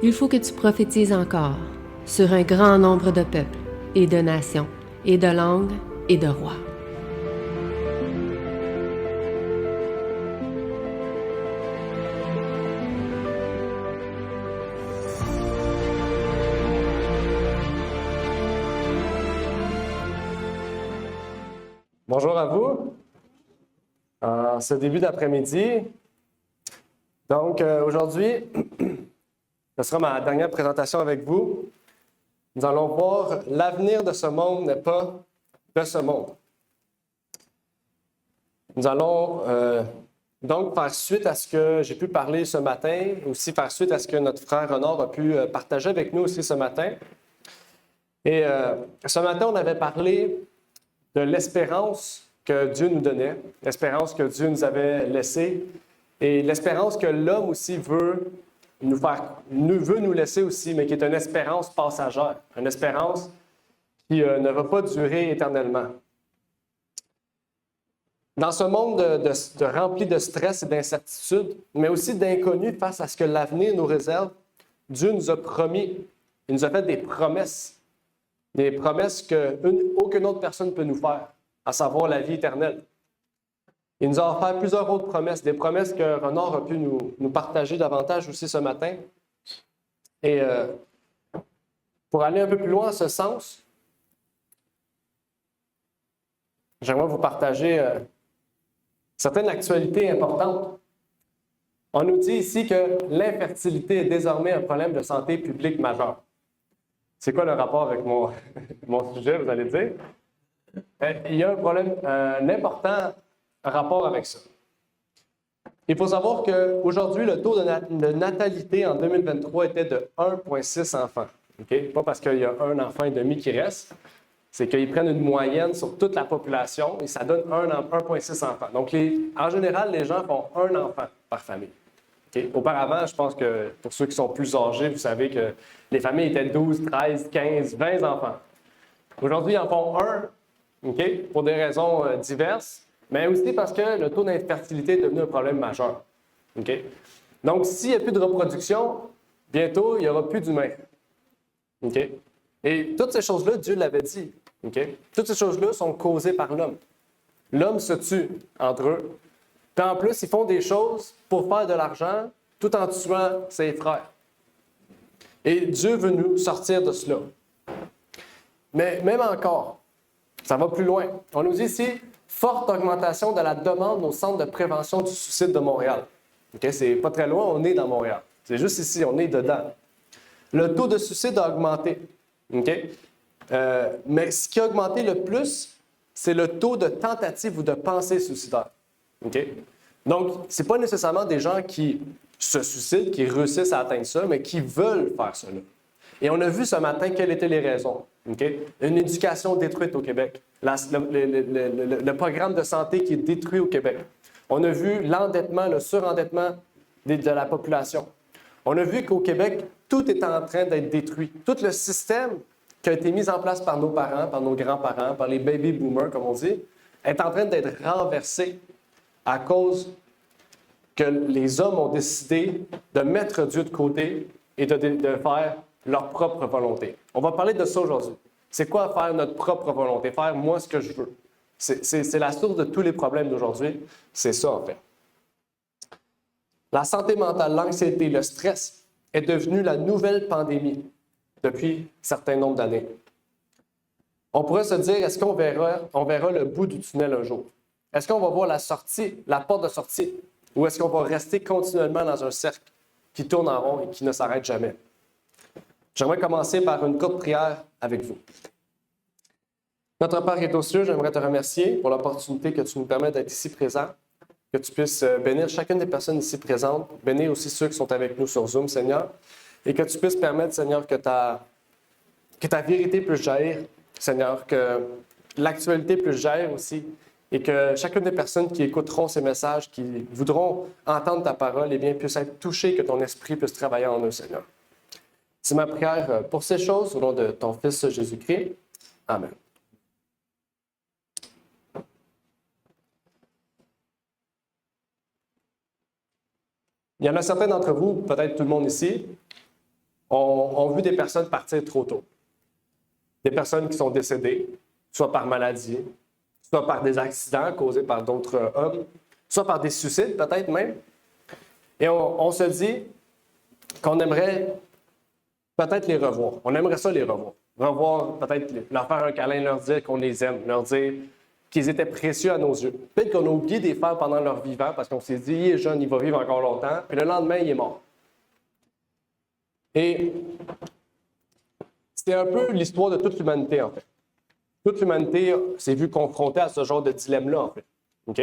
Il faut que tu prophétises encore sur un grand nombre de peuples et de nations et de langues et de rois. Bonjour à vous, en ce début d'après-midi. Donc, aujourd'hui, ce sera ma dernière présentation avec vous. Nous allons voir l'avenir de ce monde n'est pas de ce monde. Nous allons donc faire suite à ce que j'ai pu parler ce matin, aussi faire suite à ce que notre frère Renard a pu partager avec nous aussi ce matin. Et ce matin, on avait parlé de l'espérance que Dieu nous donnait, l'espérance que Dieu nous avait laissée et l'espérance que l'homme aussi veut nous laisser aussi, mais qui est une espérance passagère, une espérance qui ne va pas durer éternellement. Dans ce monde rempli de stress et d'incertitude, mais aussi d'inconnu face à ce que l'avenir nous réserve, Dieu nous a promis, il nous a fait des promesses qu'aucune autre personne ne peut nous faire, à savoir la vie éternelle. Il nous a offert plusieurs autres promesses, des promesses que Renard a pu nous partager davantage aussi ce matin. Et pour aller un peu plus loin en ce sens, j'aimerais vous partager certaines actualités importantes. On nous dit ici que l'infertilité est désormais un problème de santé publique majeur. C'est quoi le rapport avec mon sujet, vous allez dire? Il y a un problème, un important rapport avec ça. Il faut savoir qu'aujourd'hui, le taux de natalité en 2023 était de 1,6 enfants. Okay? Pas parce qu'il y a un enfant et demi qui reste, c'est qu'ils prennent une moyenne sur toute la population et ça donne 1,6 enfants. Donc, en général, les gens font un enfant par famille. Okay? Auparavant, je pense que pour ceux qui sont plus âgés, vous savez que les familles étaient 12, 13, 15, 20 enfants. Aujourd'hui, ils en font un, okay? Pour des raisons diverses, mais aussi parce que le taux d'infertilité est devenu un problème majeur. Okay? Donc, s'il n'y a plus de reproduction, bientôt, il n'y aura plus d'humains. Okay? Et toutes ces choses-là, Dieu l'avait dit. Okay? Toutes ces choses-là sont causées par l'homme. L'homme se tue entre eux. Puis en plus, ils font des choses pour faire de l'argent tout en tuant ses frères. Et Dieu veut nous sortir de cela. Mais même encore, ça va plus loin. On nous dit ici, forte augmentation de la demande au Centre de prévention du suicide de Montréal. Okay? C'est pas très loin, on est dans Montréal. C'est juste ici, on est dedans. Le taux de suicide a augmenté. Okay? Mais ce qui a augmenté le plus, c'est le taux de tentative ou de pensée suicidaire. Okay? Donc, ce n'est pas nécessairement des gens qui se suicident, qui réussissent à atteindre ça, mais qui veulent faire cela. Et on a vu ce matin quelles étaient les raisons. Okay? Une éducation détruite au Québec, le programme de santé qui est détruit au Québec. On a vu l'endettement, le surendettement de la population. On a vu qu'au Québec, tout est en train d'être détruit. Tout le système qui a été mis en place par nos parents, par nos grands-parents, par les baby boomers, comme on dit, est en train d'être renversé à cause que les hommes ont décidé de mettre Dieu de côté et de faire leur propre volonté. On va parler de ça aujourd'hui. C'est quoi faire notre propre volonté? Faire moi ce que je veux. C'est la source de tous les problèmes d'aujourd'hui. C'est ça, en fait. La santé mentale, l'anxiété, le stress est devenu la nouvelle pandémie depuis un certain nombre d'années. On pourrait se dire, est-ce qu'on verra le bout du tunnel un jour? Est-ce qu'on va voir la sortie, la porte de sortie? Ou est-ce qu'on va rester continuellement dans un cercle qui tourne en rond et qui ne s'arrête jamais? J'aimerais commencer par une courte prière avec vous. Notre Père qui est aux cieux, j'aimerais te remercier pour l'opportunité que tu nous permets d'être ici présent, que tu puisses bénir chacune des personnes ici présentes, bénir aussi ceux qui sont avec nous sur Zoom, Seigneur, et que tu puisses permettre, Seigneur, que ta vérité puisse jaillir, Seigneur, que l'actualité puisse jaillir aussi, et que chacune des personnes qui écouteront ces messages, qui voudront entendre ta parole, eh bien, puissent être touchées, que ton esprit puisse travailler en eux, Seigneur. C'est ma prière pour ces choses, au nom de ton Fils Jésus-Christ. Amen. Il y en a certains d'entre vous, peut-être tout le monde ici, ont vu des personnes partir trop tôt. Des personnes qui sont décédées, soit par maladie, soit par des accidents causés par d'autres hommes, soit par des suicides peut-être même. Et on se dit qu'on aimerait peut-être les revoir. On aimerait ça les revoir. Revoir, peut-être leur faire un câlin, leur dire qu'on les aime, leur dire qu'ils étaient précieux à nos yeux. Peut-être qu'on a oublié de les faire pendant leur vivant parce qu'on s'est dit, il est jeune, il va vivre encore longtemps, puis le lendemain, il est mort. Et c'est un peu l'histoire de toute l'humanité, en fait. Toute l'humanité s'est vue confrontée à ce genre de dilemme-là, en fait. OK?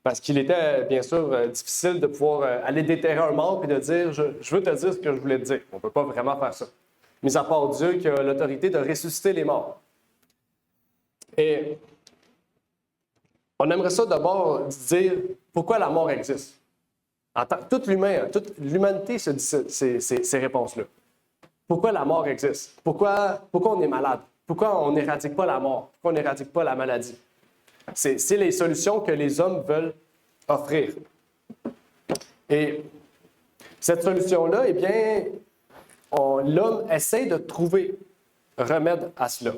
Parce qu'il était, bien sûr, difficile de pouvoir aller déterrer un mort et de dire je veux te dire ce que je voulais te dire. On ne peut pas vraiment faire ça. Mis à part Dieu qui a l'autorité de ressusciter les morts. Et on aimerait ça d'abord dire pourquoi la mort existe. Toute l'humanité se dit ces réponses-là. Pourquoi la mort existe? Pourquoi on est malade? Pourquoi on n'éradique pas la mort? Pourquoi on n'éradique pas la maladie? C'est les solutions que les hommes veulent offrir. Et cette solution-là, eh bien, l'homme essaie de trouver remède à cela.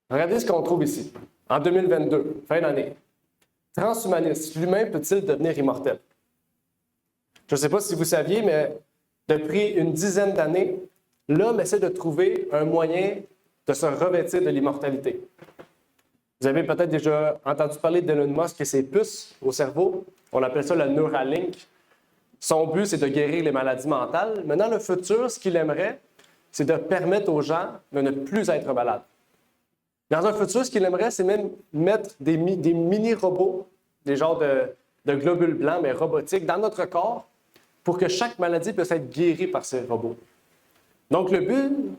Regardez ce qu'on trouve ici, en 2022, fin d'année. Transhumaniste, l'humain peut-il devenir immortel? Je ne sais pas si vous saviez, mais depuis une dizaine d'années, l'homme essaie de trouver un moyen de se revêtir de l'immortalité. Vous avez peut-être déjà entendu parler d'Elon Musk et ses puces au cerveau. On appelle ça le Neuralink. Son but, c'est de guérir les maladies mentales. Mais dans le futur, ce qu'il aimerait, c'est de permettre aux gens de ne plus être malades. Dans un futur, ce qu'il aimerait, c'est même mettre des mini-robots, des genres de globules blancs, mais robotiques, dans notre corps pour que chaque maladie puisse être guérie par ces robots. Donc, le but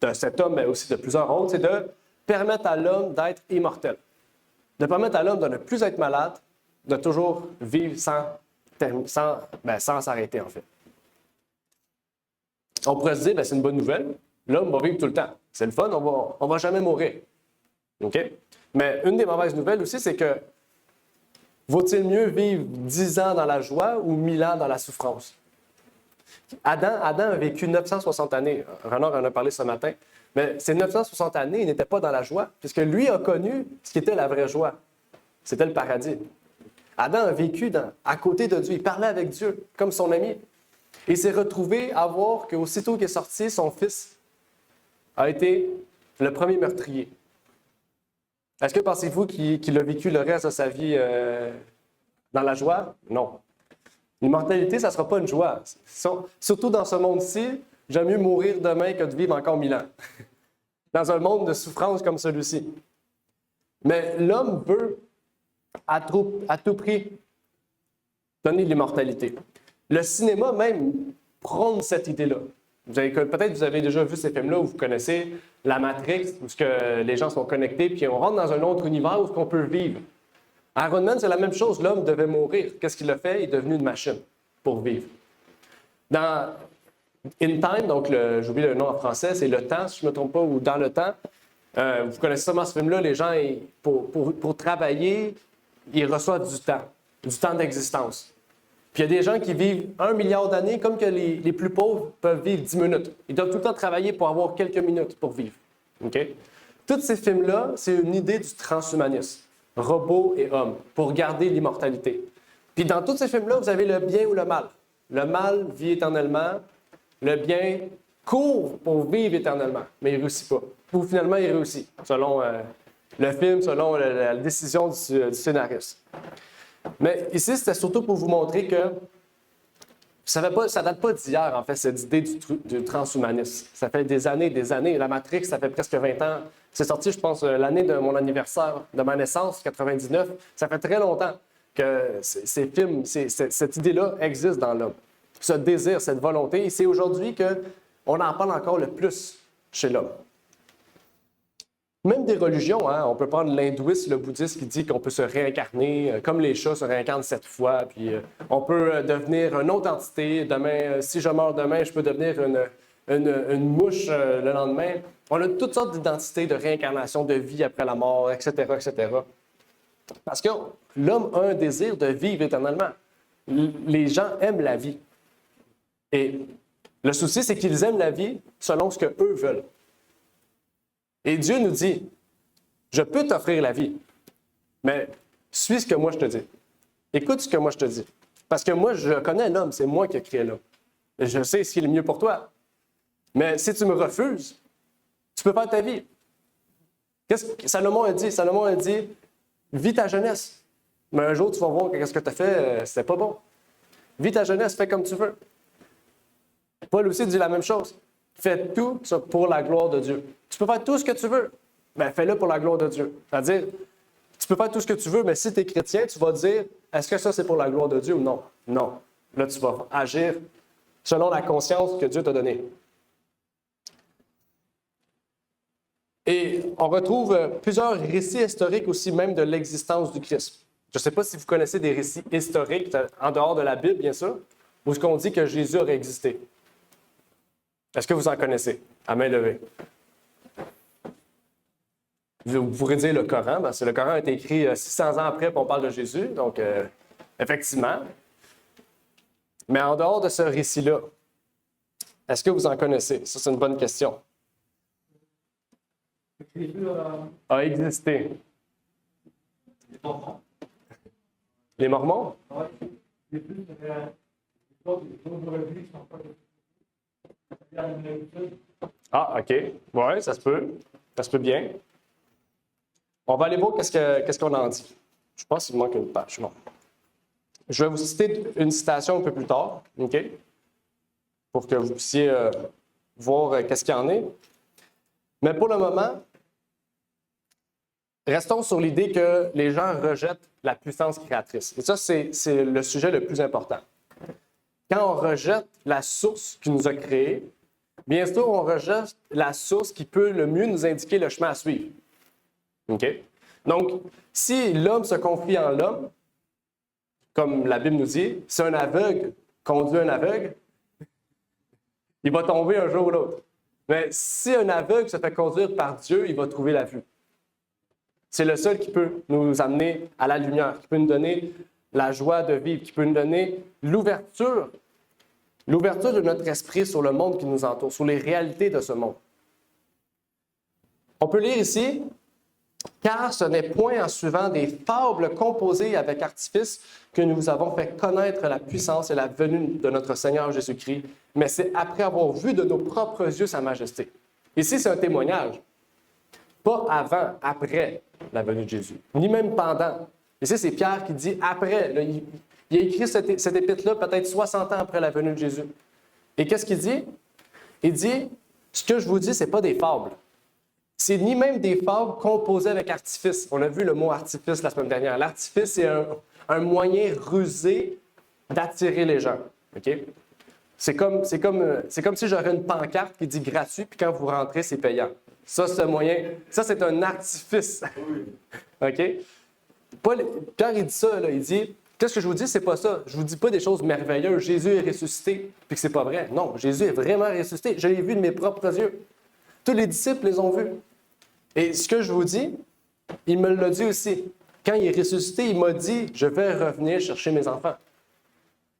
de cet homme, mais aussi de plusieurs autres, c'est de permettre à l'homme d'être immortel. De permettre à l'homme de ne plus être malade, de toujours vivre sans s'arrêter, en fait. On pourrait se dire, c'est une bonne nouvelle. L'homme va vivre tout le temps. C'est le fun, on va jamais mourir. OK? Mais une des mauvaises nouvelles aussi, c'est que vaut-il mieux vivre 10 ans dans la joie ou 1000 ans dans la souffrance? Adam a vécu 960 années. Renard en a parlé ce matin. Mais ces 960 années, il n'était pas dans la joie, puisque lui a connu ce qui était la vraie joie. C'était le paradis. Adam a vécu à côté de Dieu. Il parlait avec Dieu, comme son ami. Et il s'est retrouvé à voir qu'aussitôt qu'il est sorti, son fils a été le premier meurtrier. Est-ce que pensez-vous qu'il a vécu le reste de sa vie dans la joie? Non. L'immortalité, ça ne sera pas une joie. Surtout dans ce monde-ci, j'aime mieux mourir demain que de vivre encore 1000 ans. Dans un monde de souffrance comme celui-ci. Mais l'homme veut à tout prix donner l'immortalité. Le cinéma même prône cette idée-là. Peut-être vous avez déjà vu ces films-là où vous connaissez la Matrix, où les gens sont connectés, puis on rentre dans un autre univers où on peut vivre. Iron Man, c'est la même chose. L'homme devait mourir. Qu'est-ce qu'il a fait? Il est devenu une machine pour vivre. Dans In Time, donc j'oublie le nom en français, c'est Le Temps, si je ne me trompe pas, ou Dans le Temps. Vous connaissez sûrement ce film-là. Les gens, pour travailler, ils reçoivent du temps d'existence. Puis il y a des gens qui vivent 1 milliard d'années, comme que les plus pauvres peuvent vivre 10 minutes. Ils doivent tout le temps travailler pour avoir quelques minutes pour vivre. Okay? Tous ces films-là, c'est une idée du transhumanisme. Robots et hommes, pour garder l'immortalité. Puis dans tous ces films-là, vous avez le bien ou le mal. Le mal vit éternellement, le bien court pour vivre éternellement, mais il ne réussit pas. Ou finalement, il réussit, selon le film, selon la décision du scénariste. Mais ici, c'était surtout pour vous montrer que ça ne date pas d'hier, en fait, cette idée du transhumanisme. Ça fait des années et des années. La Matrix, ça fait presque 20 ans. C'est sorti, je pense, l'année de mon anniversaire, de ma naissance, 99. Ça fait très longtemps que ces films, cette idée-là existe dans l'homme. Ce désir, cette volonté. Et c'est aujourd'hui qu'on en parle encore le plus chez l'homme. Même des religions, hein, on peut prendre l'hindouisme, le bouddhisme qui dit qu'on peut se réincarner, comme les chats se réincarnent 7 fois, puis on peut devenir une autre entité. Demain, si je meurs demain, je peux devenir une mouche le lendemain. On a toutes sortes d'identités de réincarnation, de vie après la mort, etc., etc. Parce que l'homme a un désir de vivre éternellement. Les gens aiment la vie. Et Le souci, c'est qu'ils aiment la vie selon ce qu'eux veulent. Et Dieu nous dit, je peux t'offrir la vie, mais suis ce que moi je te dis. Écoute ce que moi je te dis. Parce que moi, je connais l'homme, c'est moi qui ai créé l'homme. Je sais ce qui est le mieux pour toi. Mais si tu me refuses, tu peux perdre ta vie. Qu'est-ce que Salomon a dit? Salomon a dit, vis ta jeunesse. Mais un jour, tu vas voir que ce que tu as fait, c'était pas bon. Vis ta jeunesse, fais comme tu veux. Paul aussi dit la même chose. Fais tout pour la gloire de Dieu. Tu peux faire tout ce que tu veux, mais fais-le pour la gloire de Dieu. C'est-à-dire, tu peux faire tout ce que tu veux, mais si tu es chrétien, tu vas dire, est-ce que ça c'est pour la gloire de Dieu ou non? Non. Là, tu vas agir selon la conscience que Dieu t'a donnée. Et on retrouve plusieurs récits historiques aussi même de l'existence du Christ. Je ne sais pas si vous connaissez des récits historiques, en dehors de la Bible, bien sûr, où ce qu'on dit que Jésus aurait existé. Est-ce que vous en connaissez? À main levée. Vous pourrez dire le Coran, parce que le Coran a été écrit 600 ans après, puis on parle de Jésus, donc effectivement. Mais en dehors de ce récit-là, est-ce que vous en connaissez? Ça, c'est une bonne question. Jésus A existé. Les Mormons. Les Mormons? Oui. Jésus, c'était l'histoire des choses de vie qui sont pas Ah, OK. Oui, ça se peut. Ça se peut bien. On va aller voir qu'est-ce qu'on en dit. Je pense qu'il manque une page. Non. Je vais vous citer une citation un peu plus tard, OK? Pour que vous puissiez voir qu'est-ce qu'il y en est. Mais pour le moment, restons sur l'idée que les gens rejettent la puissance créatrice. Et ça, c'est le sujet le plus important. Quand on rejette la source qui nous a créés, bien sûr, on rejette la source qui peut le mieux nous indiquer le chemin à suivre. OK? Donc, si l'homme se confie en l'homme, comme la Bible nous dit, si un aveugle conduit un aveugle, il va tomber un jour ou l'autre. Mais si un aveugle se fait conduire par Dieu, il va trouver la vue. C'est le seul qui peut nous amener à la lumière, qui peut nous donner la joie de vivre, qui peut nous donner l'ouverture de notre esprit sur le monde qui nous entoure, sur les réalités de ce monde. On peut lire ici, « Car ce n'est point en suivant des fables composées avec artifice que nous vous avons fait connaître la puissance et la venue de notre Seigneur Jésus-Christ, mais c'est après avoir vu de nos propres yeux sa majesté. » Ici, c'est un témoignage. Pas avant, après la venue de Jésus, ni même pendant. Ici, c'est Pierre qui dit après. Là, il a écrit cette épître-là peut-être 60 ans après la venue de Jésus. Et qu'est-ce qu'il dit? Il dit, ce que je vous dis, ce n'est pas des fables. C'est ni même des fables composées avec artifice. On a vu le mot artifice la semaine dernière. L'artifice, c'est un moyen rusé d'attirer les gens. Okay? C'est comme si j'aurais une pancarte qui dit gratuit, puis quand vous rentrez, c'est payant. Ça, c'est un moyen. Ça, c'est un artifice. OK? Pierre, il dit ça, là, il dit, qu'est-ce que je vous dis? C'est pas ça. Je vous dis pas des choses merveilleuses. Jésus est ressuscité, puis que c'est pas vrai. Non, Jésus est vraiment ressuscité. Je l'ai vu de mes propres yeux. Tous les disciples les ont vus. Et ce que je vous dis, il me l'a dit aussi. Quand il est ressuscité, il m'a dit, je vais revenir chercher mes enfants.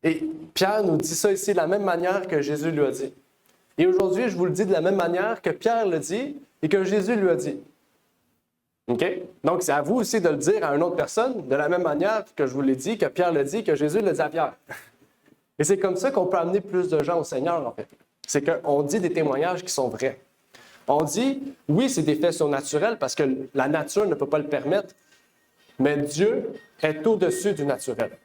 Et Pierre nous dit ça ici de la même manière que Jésus lui a dit. Et aujourd'hui, je vous le dis de la même manière que Pierre le dit et que Jésus lui a dit. OK? Donc, c'est à vous aussi de le dire à une autre personne de la même manière que je vous l'ai dit, que Pierre le dit, que Jésus le dit à Pierre. Et c'est comme ça qu'on peut amener plus de gens au Seigneur, en fait. C'est qu'on dit des témoignages qui sont vrais. On dit, oui, c'est des faits surnaturels parce que la nature ne peut pas le permettre, mais Dieu est au-dessus du naturel.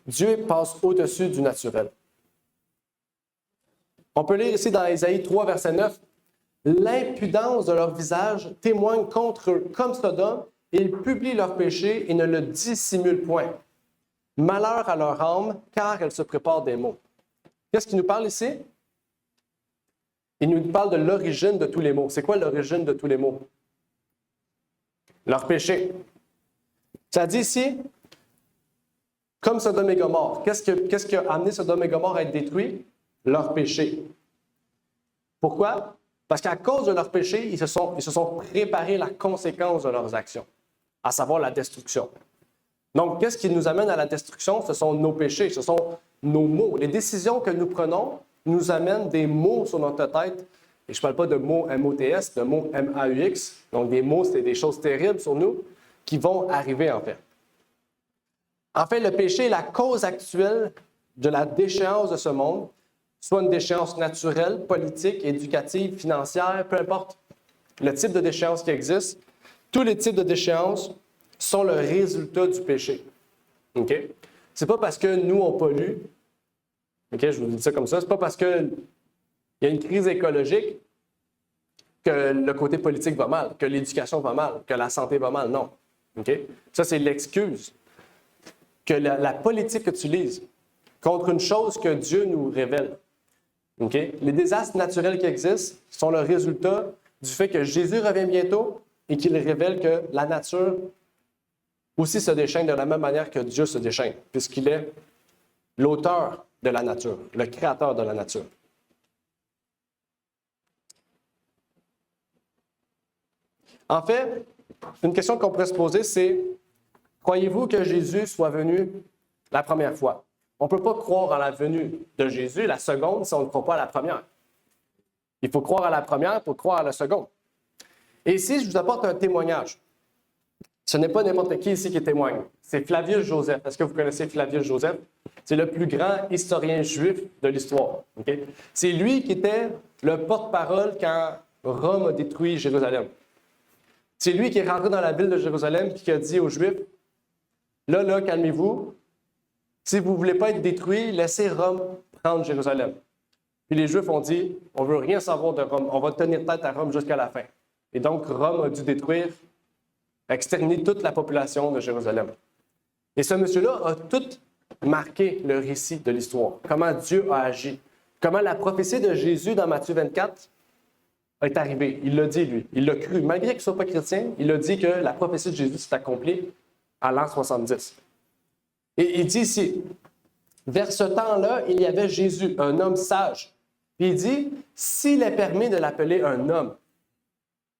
Dieu passe au-dessus du naturel. On peut lire ici dans Ésaïe 3, verset 9, « L'impudence de leur visage témoigne contre eux comme Sodome, et ils publient leurs péchés et ne le dissimulent point. Malheur à leur âme, car elle se prépare des maux. » Qu'est-ce qu'il nous parle ici? Il nous parle de l'origine de tous les maux. C'est quoi l'origine de tous les maux? Leur péché. Ça dit ici, comme Sodome et Gomorrhe. Qu'est-ce qui a amené Sodome et Gomorrhe à être détruits? Leur péché. Pourquoi? Parce qu'à cause de leur péché, ils se sont préparés la conséquence de leurs actions, à savoir la destruction. Donc, qu'est-ce qui nous amène à la destruction? Ce sont nos péchés, ce sont nos maux. Les décisions que nous prenons nous amènent des maux sur notre tête. Et je ne parle pas de mots M-O-T-S, de mots M-A-U-X. Donc, des mots, c'est des choses terribles sur nous qui vont arriver, en fait. En fait, le péché est la cause actuelle de la déchéance de ce monde, soit une déchéance naturelle, politique, éducative, financière, peu importe le type de déchéance qui existe. Tous les types de déchéance sont le résultat du péché. OK? C'est pas parce que nous, on pollue, OK, je vous dis ça comme ça, c'est pas parce qu'il y a une crise écologique que le côté politique va mal, que l'éducation va mal, que la santé va mal, non. OK? Ça, c'est l'excuse que la politique utilise contre une chose que Dieu nous révèle. OK? Les désastres naturels qui existent sont le résultat du fait que Jésus revient bientôt et qu'il révèle que la nature aussi se déchaîne de la même manière que Dieu se déchaîne, puisqu'il est l'auteur de la nature, le créateur de la nature. En fait, une question qu'on pourrait se poser, c'est: croyez-vous que Jésus soit venu la première fois? On ne peut pas croire à la venue de Jésus la seconde si on ne croit pas à la première. Il faut croire à la première pour croire à la seconde. Et ici, je vous apporte un témoignage. Ce n'est pas n'importe qui ici qui témoigne. C'est Flavius Joseph. Est-ce que vous connaissez Flavius Joseph? C'est le plus grand historien juif de l'histoire. Okay? C'est lui qui était le porte-parole quand Rome a détruit Jérusalem. C'est lui qui est rentré dans la ville de Jérusalem et qui a dit aux Juifs: là, calmez-vous. Si vous ne voulez pas être détruits, laissez Rome prendre Jérusalem. Puis les Juifs ont dit: on ne veut rien savoir de Rome. On va tenir tête à Rome jusqu'à la fin. Et donc, Rome a dû exterminer toute la population de Jérusalem. Et ce monsieur-là a tout marqué le récit de l'histoire. Comment Dieu a agi. Comment la prophétie de Jésus dans Matthieu 24 est arrivée. Il l'a dit, lui. Il l'a cru. Malgré qu'il ne soit pas chrétien, il a dit que la prophétie de Jésus s'est accomplie à l'an 70. Et il dit ici: vers ce temps-là, il y avait Jésus, un homme sage. Puis il dit: s'il est permis de l'appeler un homme,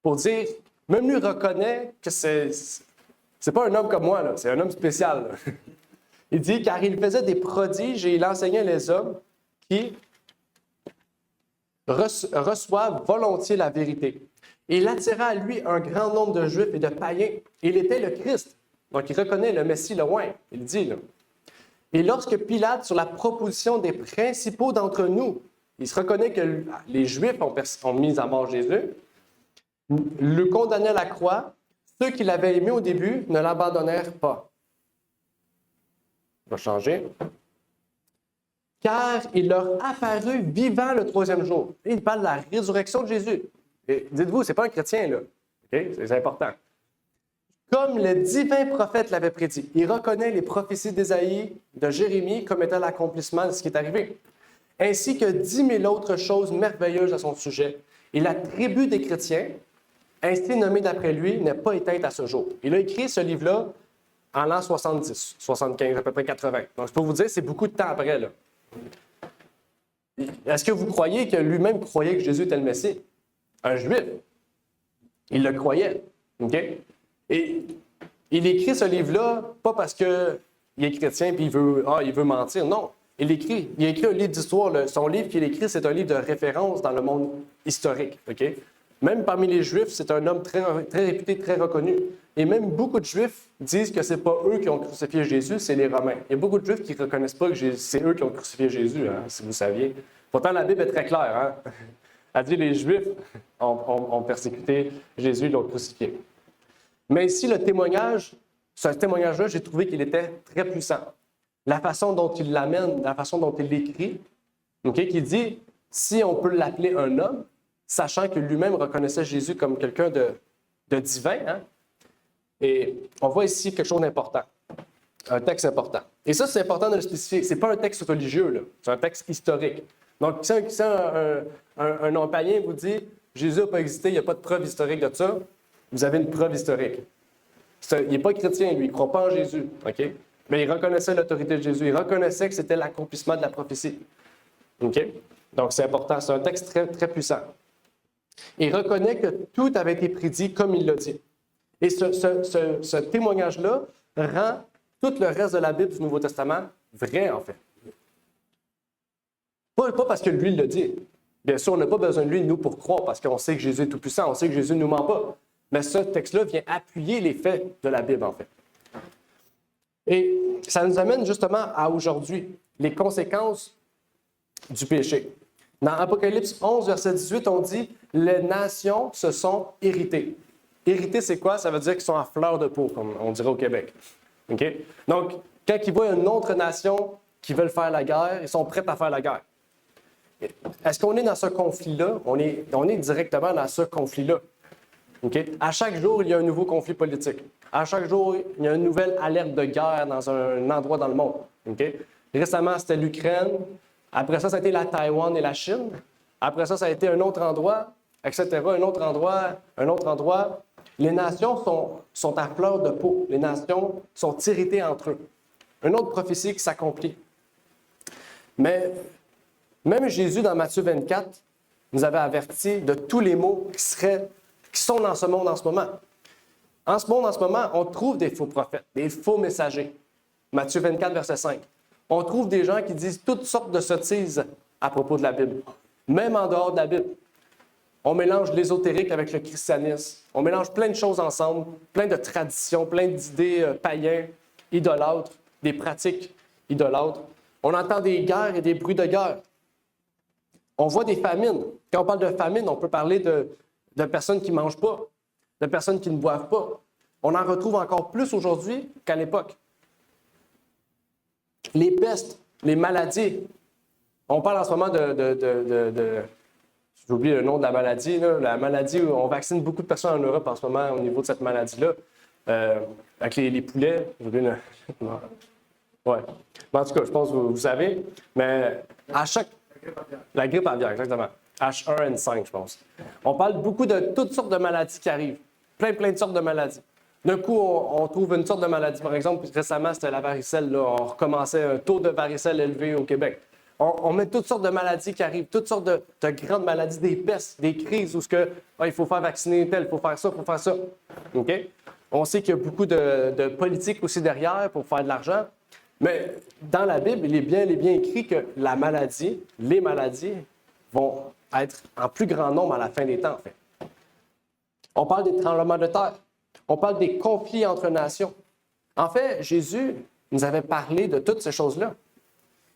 pour dire, même lui reconnaît que c'est pas un homme comme moi, là, c'est un homme spécial. Là. Il dit: car il faisait des prodiges et il enseignait les hommes qui reçoivent volontiers la vérité. Et il attira à lui un grand nombre de Juifs et de païens. Il était le Christ. Donc, il reconnaît le Messie, le oint. Il dit, là. Et lorsque Pilate, sur la proposition des principaux d'entre nous, il se reconnaît que les Juifs ont mis à mort Jésus, le condamnait à la croix, ceux qui l'avaient aimé au début ne l'abandonnèrent pas. On va changer. Car il leur apparut vivant le troisième jour. Et il parle de la résurrection de Jésus. Et dites-vous, ce n'est pas un chrétien, là. Okay? C'est important. Comme le divin prophète l'avait prédit, il reconnaît les prophéties d'Ésaïe, de Jérémie, comme étant l'accomplissement de ce qui est arrivé, ainsi que 10 000 autres choses merveilleuses à son sujet. Et la tribu des chrétiens, ainsi nommée d'après lui, n'est pas éteinte à ce jour. Il a écrit ce livre-là en l'an 70, 75, à peu près 80. Donc, je peux vous dire, c'est beaucoup de temps après, là. Est-ce que vous croyez que lui-même croyait que Jésus était le Messie? Un Juif. Il le croyait. OK? Et il écrit ce livre-là, pas parce qu'il est chrétien et il veut mentir. Non. Il a écrit un livre d'histoire. Son livre qu'il écrit, c'est un livre de référence dans le monde historique. OK? Même parmi les Juifs, c'est un homme très, très réputé, très reconnu. Et même beaucoup de Juifs disent que ce n'est pas eux qui ont crucifié Jésus, c'est les Romains. Il y a beaucoup de Juifs qui ne reconnaissent pas que c'est eux qui ont crucifié Jésus, hein, si vous saviez. Pourtant, la Bible est très claire. Hein? Elle dit que les Juifs ont persécuté Jésus, ils l'ont crucifié. Mais ici, ce témoignage-là, j'ai trouvé qu'il était très puissant. La façon dont il l'amène, la façon dont il l'écrit, okay, qui dit, si on peut l'appeler un homme, sachant que lui-même reconnaissait Jésus comme quelqu'un de divin. Hein? Et on voit ici quelque chose d'important, un texte important. Et ça, c'est important de le spécifier. Ce n'est pas un texte religieux, là. C'est un texte historique. Donc, si un non-païen vous dit « Jésus n'a pas existé, il n'y a pas de preuve historique de ça », vous avez une preuve historique. Il n'est pas chrétien, lui, il ne croit pas en Jésus. Okay? Mais il reconnaissait l'autorité de Jésus, il reconnaissait que c'était l'accomplissement de la prophétie. Okay? Donc, c'est important. C'est un texte très, très puissant. Il reconnaît que tout avait été prédit comme il l'a dit. Et ce témoignage-là rend tout le reste de la Bible du Nouveau Testament vrai, en fait. Pas parce que lui le dit. Bien sûr, on n'a pas besoin de lui, nous, pour croire, parce qu'on sait que Jésus est tout-puissant, on sait que Jésus ne nous ment pas. Mais ce texte-là vient appuyer les faits de la Bible, en fait. Et ça nous amène justement à aujourd'hui, les conséquences du péché. Dans Apocalypse 11, verset 18, on dit « Les nations se sont irritées ». Irrité, c'est quoi? Ça veut dire qu'ils sont à fleur de peau, comme on dirait au Québec. Okay? Donc, quand ils voient une autre nation qui veut faire la guerre, ils sont prêts à faire la guerre. Est-ce qu'on est dans ce conflit-là? On est directement dans ce conflit-là. Okay? À chaque jour, il y a un nouveau conflit politique. À chaque jour, il y a une nouvelle alerte de guerre dans un endroit dans le monde. Okay? Récemment, c'était l'Ukraine. Après ça, ça a été la Taïwan et la Chine. Après ça, ça a été un autre endroit, etc. Un autre endroit. Les nations sont à fleur de peau. Les nations sont irritées entre eux. Une autre prophétie qui s'accomplit. Mais même Jésus, dans Matthieu 24, nous avait averti de tous les maux qui sont dans ce monde en ce moment. En ce monde, en ce moment, on trouve des faux prophètes, des faux messagers. Matthieu 24, verset 5. On trouve des gens qui disent toutes sortes de sottises à propos de la Bible, même en dehors de la Bible. On mélange l'ésotérique avec le christianisme. On mélange plein de choses ensemble, plein de traditions, plein d'idées païens, idolâtres, des pratiques idolâtres. On entend des guerres et des bruits de guerre. On voit des famines. Quand on parle de famine, on peut parler de personnes qui ne mangent pas, de personnes qui ne boivent pas. On en retrouve encore plus aujourd'hui qu'à l'époque. Les pestes, les maladies. On parle en ce moment j'ai oublié le nom de la maladie, là, la maladie où on vaccine beaucoup de personnes en Europe en ce moment au niveau de cette maladie-là. Avec les poulets. J'ai oublié le... Ouais. En tout cas, je pense que vous savez. Mais à chaque... La grippe aviaire, exactement. H1N5, je pense. On parle beaucoup de toutes sortes de maladies qui arrivent. Plein de sortes de maladies. D'un coup, on trouve une sorte de maladie. Par exemple, récemment, c'était la varicelle. Là. On recommençait un taux de varicelle élevé au Québec. On met toutes sortes de maladies qui arrivent, toutes sortes de grandes maladies, des pestes, des crises où il faut faire vacciner tel, il faut faire ça, il faut faire ça. Okay? On sait qu'il y a beaucoup de politique aussi derrière pour faire de l'argent. Mais dans la Bible, il est bien écrit que les maladies vont être en plus grand nombre à la fin des temps, en fait. On parle des tremblements de terre. On parle des conflits entre nations. En fait, Jésus nous avait parlé de toutes ces choses-là.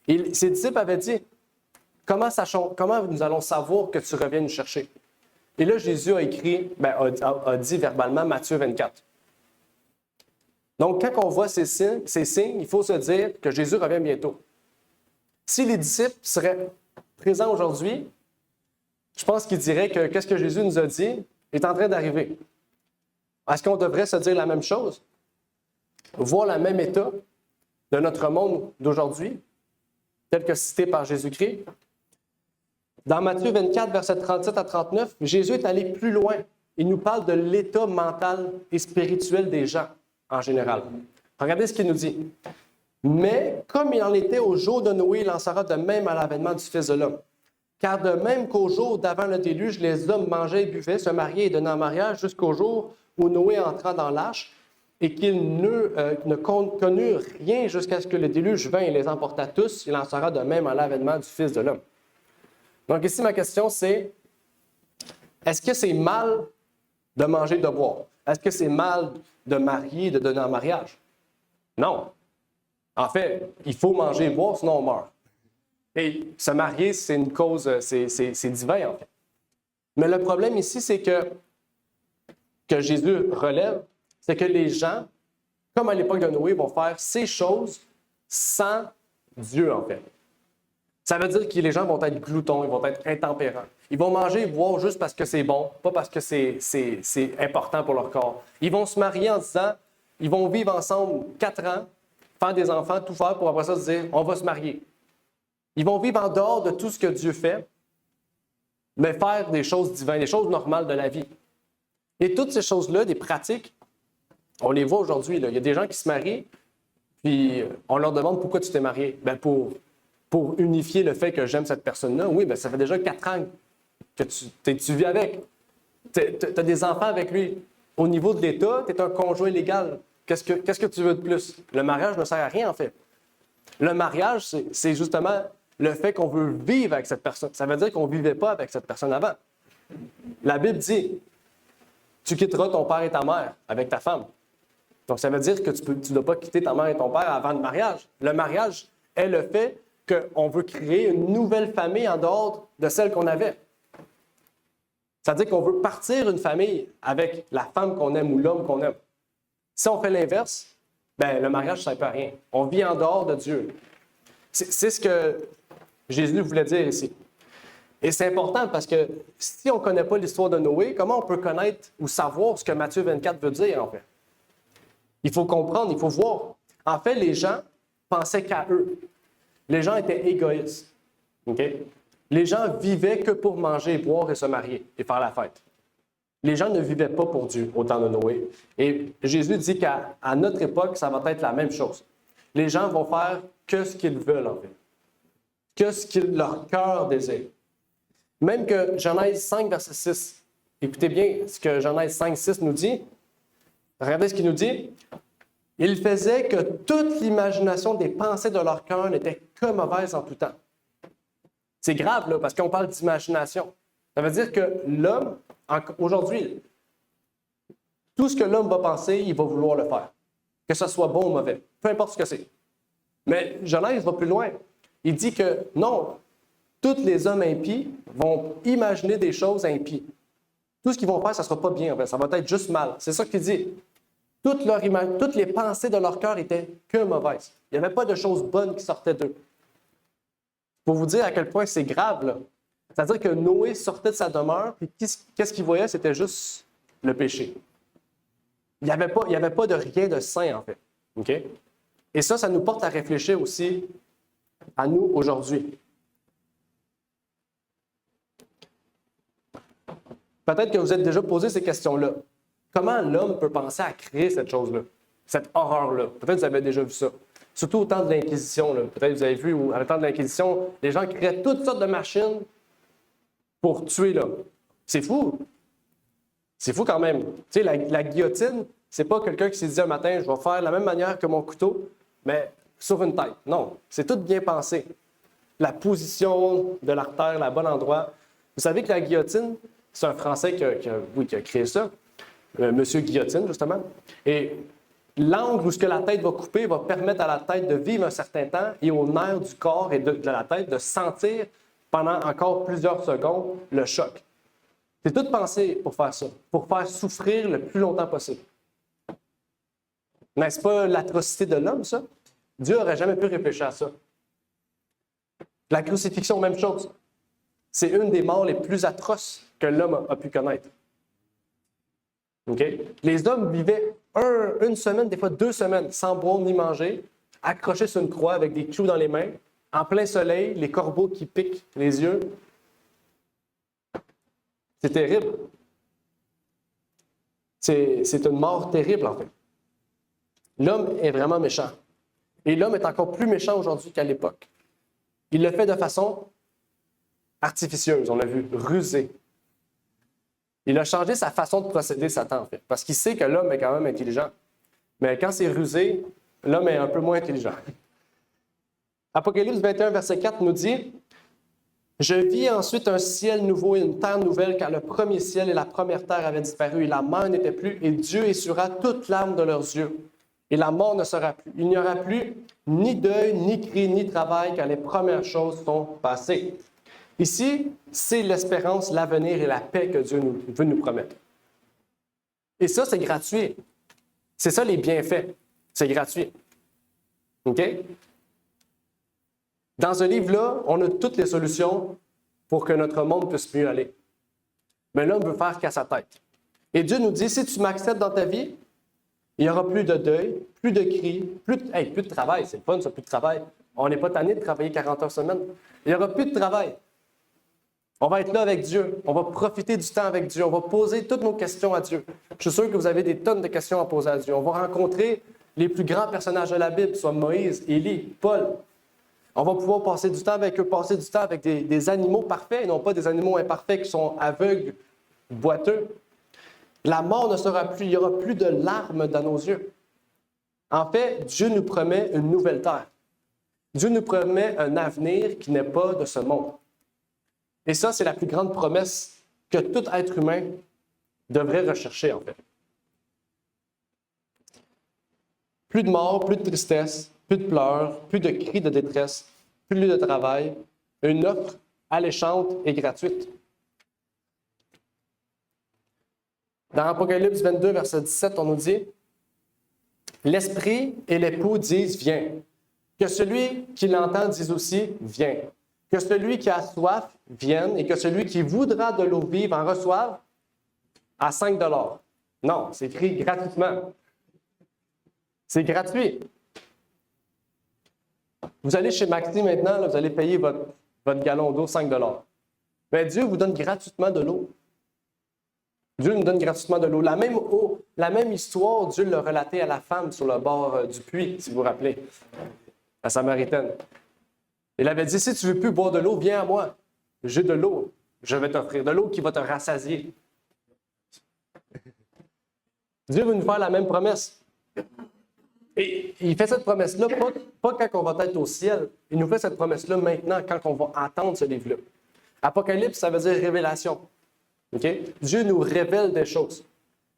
Ses disciples avaient dit, comment nous allons savoir que tu reviens nous chercher? Et là, Jésus a dit verbalement Matthieu 24. Donc, quand on voit ces signes, il faut se dire que Jésus revient bientôt. Si les disciples seraient présents aujourd'hui, je pense qu'ils diraient que qu'est-ce que Jésus nous a dit est en train d'arriver. Est-ce qu'on devrait se dire la même chose? Voir le même état de notre monde d'aujourd'hui, tel que cité par Jésus-Christ? Dans Matthieu 24, versets 37 à 39, Jésus est allé plus loin. Il nous parle de l'état mental et spirituel des gens en général. Regardez ce qu'il nous dit. « Mais comme il en était au jour de Noé, il en sera de même à l'avènement du Fils de l'homme. Car de même qu'au jour d'avant le déluge, les hommes mangeaient et buvaient, se mariaient et donnaient en mariage jusqu'au jour où Noé entra dans l'arche et qu'ils ne connurent rien jusqu'à ce que le déluge vint et les emporta tous, il en sera de même à l'avènement du Fils de l'homme. » Donc ici, ma question, c'est, est-ce que c'est mal de manger et de boire? Est-ce que c'est mal de marier et de donner en mariage? Non. En fait, il faut manger et boire, sinon on meurt. Et se marier, c'est une cause, c'est divin, en fait. Mais le problème ici, c'est que Jésus relève, c'est que les gens, comme à l'époque de Noé, vont faire ces choses sans Dieu, en fait. Ça veut dire que les gens vont être gloutons, ils vont être intempérants. Ils vont manger et boire juste parce que c'est bon, pas parce que c'est important pour leur corps. Ils vont se marier en disant, ils vont vivre ensemble 4 ans, faire des enfants, tout faire pour après ça se dire, on va se marier. Ils vont vivre en dehors de tout ce que Dieu fait, mais faire des choses divines, des choses normales de la vie. Et toutes ces choses-là, des pratiques, on les voit aujourd'hui. Il y a des gens qui se marient, puis on leur demande pourquoi tu t'es marié. Bien, pour unifier le fait que j'aime cette personne-là, oui, bien, ça fait déjà 4 ans que tu vis avec. Tu as des enfants avec lui. Au niveau de l'État, tu es un conjoint légal. Qu'est-ce que tu veux de plus? Le mariage ne sert à rien, en fait. Le mariage, c'est justement le fait qu'on veut vivre avec cette personne. Ça veut dire qu'on ne vivait pas avec cette personne avant. La Bible dit, tu quitteras ton père et ta mère avec ta femme. Donc, ça veut dire que tu ne dois pas quitter ta mère et ton père avant le mariage. Le mariage est le fait qu'on veut créer une nouvelle famille en dehors de celle qu'on avait. C'est-à-dire qu'on veut partir une famille avec la femme qu'on aime ou l'homme qu'on aime. Si on fait l'inverse, ben, le mariage ne sert pas à rien. On vit en dehors de Dieu. C'est ce que Jésus voulait dire ici. Et c'est important parce que si on ne connaît pas l'histoire de Noé, comment on peut connaître ou savoir ce que Matthieu 24 veut dire, en fait? Il faut comprendre, il faut voir. En fait, les gens pensaient qu'à eux. Les gens étaient égoïstes. Okay? Les gens vivaient que pour manger, boire et se marier et faire la fête. Les gens ne vivaient pas pour Dieu au temps de Noé. Et Jésus dit qu'à notre époque, ça va être la même chose. Les gens vont faire que ce qu'ils veulent, en fait. Que ce que leur cœur désire. Même que Genèse 5, verset 6. Écoutez bien ce que Genèse 5, 6 nous dit. Regardez ce qu'il nous dit. Il faisait que toute l'imagination des pensées de leur cœur n'était que mauvaise en tout temps. C'est grave, là, parce qu'on parle d'imagination. Ça veut dire que l'homme, aujourd'hui, tout ce que l'homme va penser, il va vouloir le faire. Que ce soit bon ou mauvais, peu importe ce que c'est. Mais Genèse va plus loin. Il dit que non, tous les hommes impies vont imaginer des choses impies. Tout ce qu'ils vont faire, ça ne sera pas bien, en fait. Ça va être juste mal. C'est ça qu'il dit. Toutes les pensées de leur cœur étaient que mauvaises. Il n'y avait pas de choses bonnes qui sortaient d'eux. Pour vous dire à quel point c'est grave, là. C'est-à-dire que Noé sortait de sa demeure, puis qu'est-ce qu'il voyait? C'était juste le péché. Il n'y avait pas de rien de sain, en fait. OK? Et ça nous porte à réfléchir aussi à nous aujourd'hui. Peut-être que vous êtes déjà posé ces questions-là. Comment l'homme peut penser à créer cette chose-là, cette horreur-là? Peut-être que vous avez déjà vu ça. Surtout au temps de l'Inquisition. Peut-être que vous avez vu, à le temps de l'Inquisition, les gens créaient toutes sortes de machines pour tuer l'homme. C'est fou. C'est fou quand même. Tu sais, la guillotine, c'est pas quelqu'un qui s'est dit un matin, je vais faire de la même manière que mon couteau, mais sur une tête. Non, c'est tout bien pensé. La position de l'artère, le bon endroit. Vous savez que la guillotine, c'est un Français qui a créé ça, Monsieur Guillotine, justement. Et l'angle où ce que la tête va couper va permettre à la tête de vivre un certain temps et aux nerfs du corps et de la tête de sentir pendant encore plusieurs secondes le choc. C'est tout pensé pour faire ça, pour faire souffrir le plus longtemps possible. N'est-ce pas l'atrocité de l'homme, ça? Dieu n'aurait jamais pu réfléchir à ça. La crucifixion, même chose. C'est une des morts les plus atroces que l'homme a pu connaître. Okay? Les hommes vivaient une semaine, des fois 2 semaines, sans boire ni manger, accrochés sur une croix avec des clous dans les mains, en plein soleil, les corbeaux qui piquent les yeux. C'est terrible. C'est une mort terrible, en fait. L'homme est vraiment méchant. Et l'homme est encore plus méchant aujourd'hui qu'à l'époque. Il le fait de façon artificieuse, on l'a vu, rusée. Il a changé sa façon de procéder, Satan, en fait, parce qu'il sait que l'homme est quand même intelligent. Mais quand c'est rusé, l'homme est un peu moins intelligent. Apocalypse 21, verset 4 nous dit « Je vis ensuite un ciel nouveau et une terre nouvelle, car le premier ciel et la première terre avaient disparu, et la mer n'était plus, et Dieu essuiera toute larme de leurs yeux. Et la mort ne sera plus. Il n'y aura plus ni deuil, ni cri, ni travail, car les premières choses sont passées. » Ici, c'est l'espérance, l'avenir et la paix que Dieu veut nous promettre. Et ça, c'est gratuit. C'est ça les bienfaits. C'est gratuit. OK? Dans ce livre-là, on a toutes les solutions pour que notre monde puisse mieux aller. Mais l'homme veut faire qu'à sa tête. Et Dieu nous dit, si tu m'acceptes dans ta vie, il n'y aura plus de deuil, plus de cris, plus de travail. C'est le fun, ça, plus de travail. On n'est pas tanné de travailler 40 heures semaine. Il n'y aura plus de travail. On va être là avec Dieu. On va profiter du temps avec Dieu. On va poser toutes nos questions à Dieu. Je suis sûr que vous avez des tonnes de questions à poser à Dieu. On va rencontrer les plus grands personnages de la Bible, soit Moïse, Élie, Paul. On va pouvoir passer du temps avec eux, passer du temps avec des animaux parfaits et non pas des animaux imparfaits qui sont aveugles, boiteux. La mort ne sera plus, il n'y aura plus de larmes dans nos yeux. En fait, Dieu nous promet une nouvelle terre. Dieu nous promet un avenir qui n'est pas de ce monde. Et ça, c'est la plus grande promesse que tout être humain devrait rechercher, en fait. Plus de mort, plus de tristesse, plus de pleurs, plus de cris de détresse, plus de travail, une offre alléchante et gratuite. Dans Apocalypse 22, verset 17, on nous dit « L'Esprit et l'époux disent « Viens ». Que celui qui l'entend dise aussi « Viens ». Que celui qui a soif vienne et que celui qui voudra de l'eau vive en reçoive à 5 $. Non, c'est écrit gratuitement. C'est gratuit. Vous allez chez Maxi maintenant, là, vous allez payer votre gallon d'eau 5 $. Mais Dieu vous donne gratuitement de l'eau. Dieu nous donne gratuitement de l'eau. La même histoire, Dieu l'a relatée à la femme sur le bord du puits, si vous vous rappelez, la Samaritaine. Il avait dit, si tu ne veux plus boire de l'eau, viens à moi. J'ai de l'eau. Je vais t'offrir de l'eau qui va te rassasier. Dieu veut nous faire la même promesse. Et il fait cette promesse-là, pas quand on va être au ciel. Il nous fait cette promesse-là maintenant, quand on va entendre ce livre-là. Apocalypse, ça veut dire révélation. Okay? Dieu nous révèle des choses.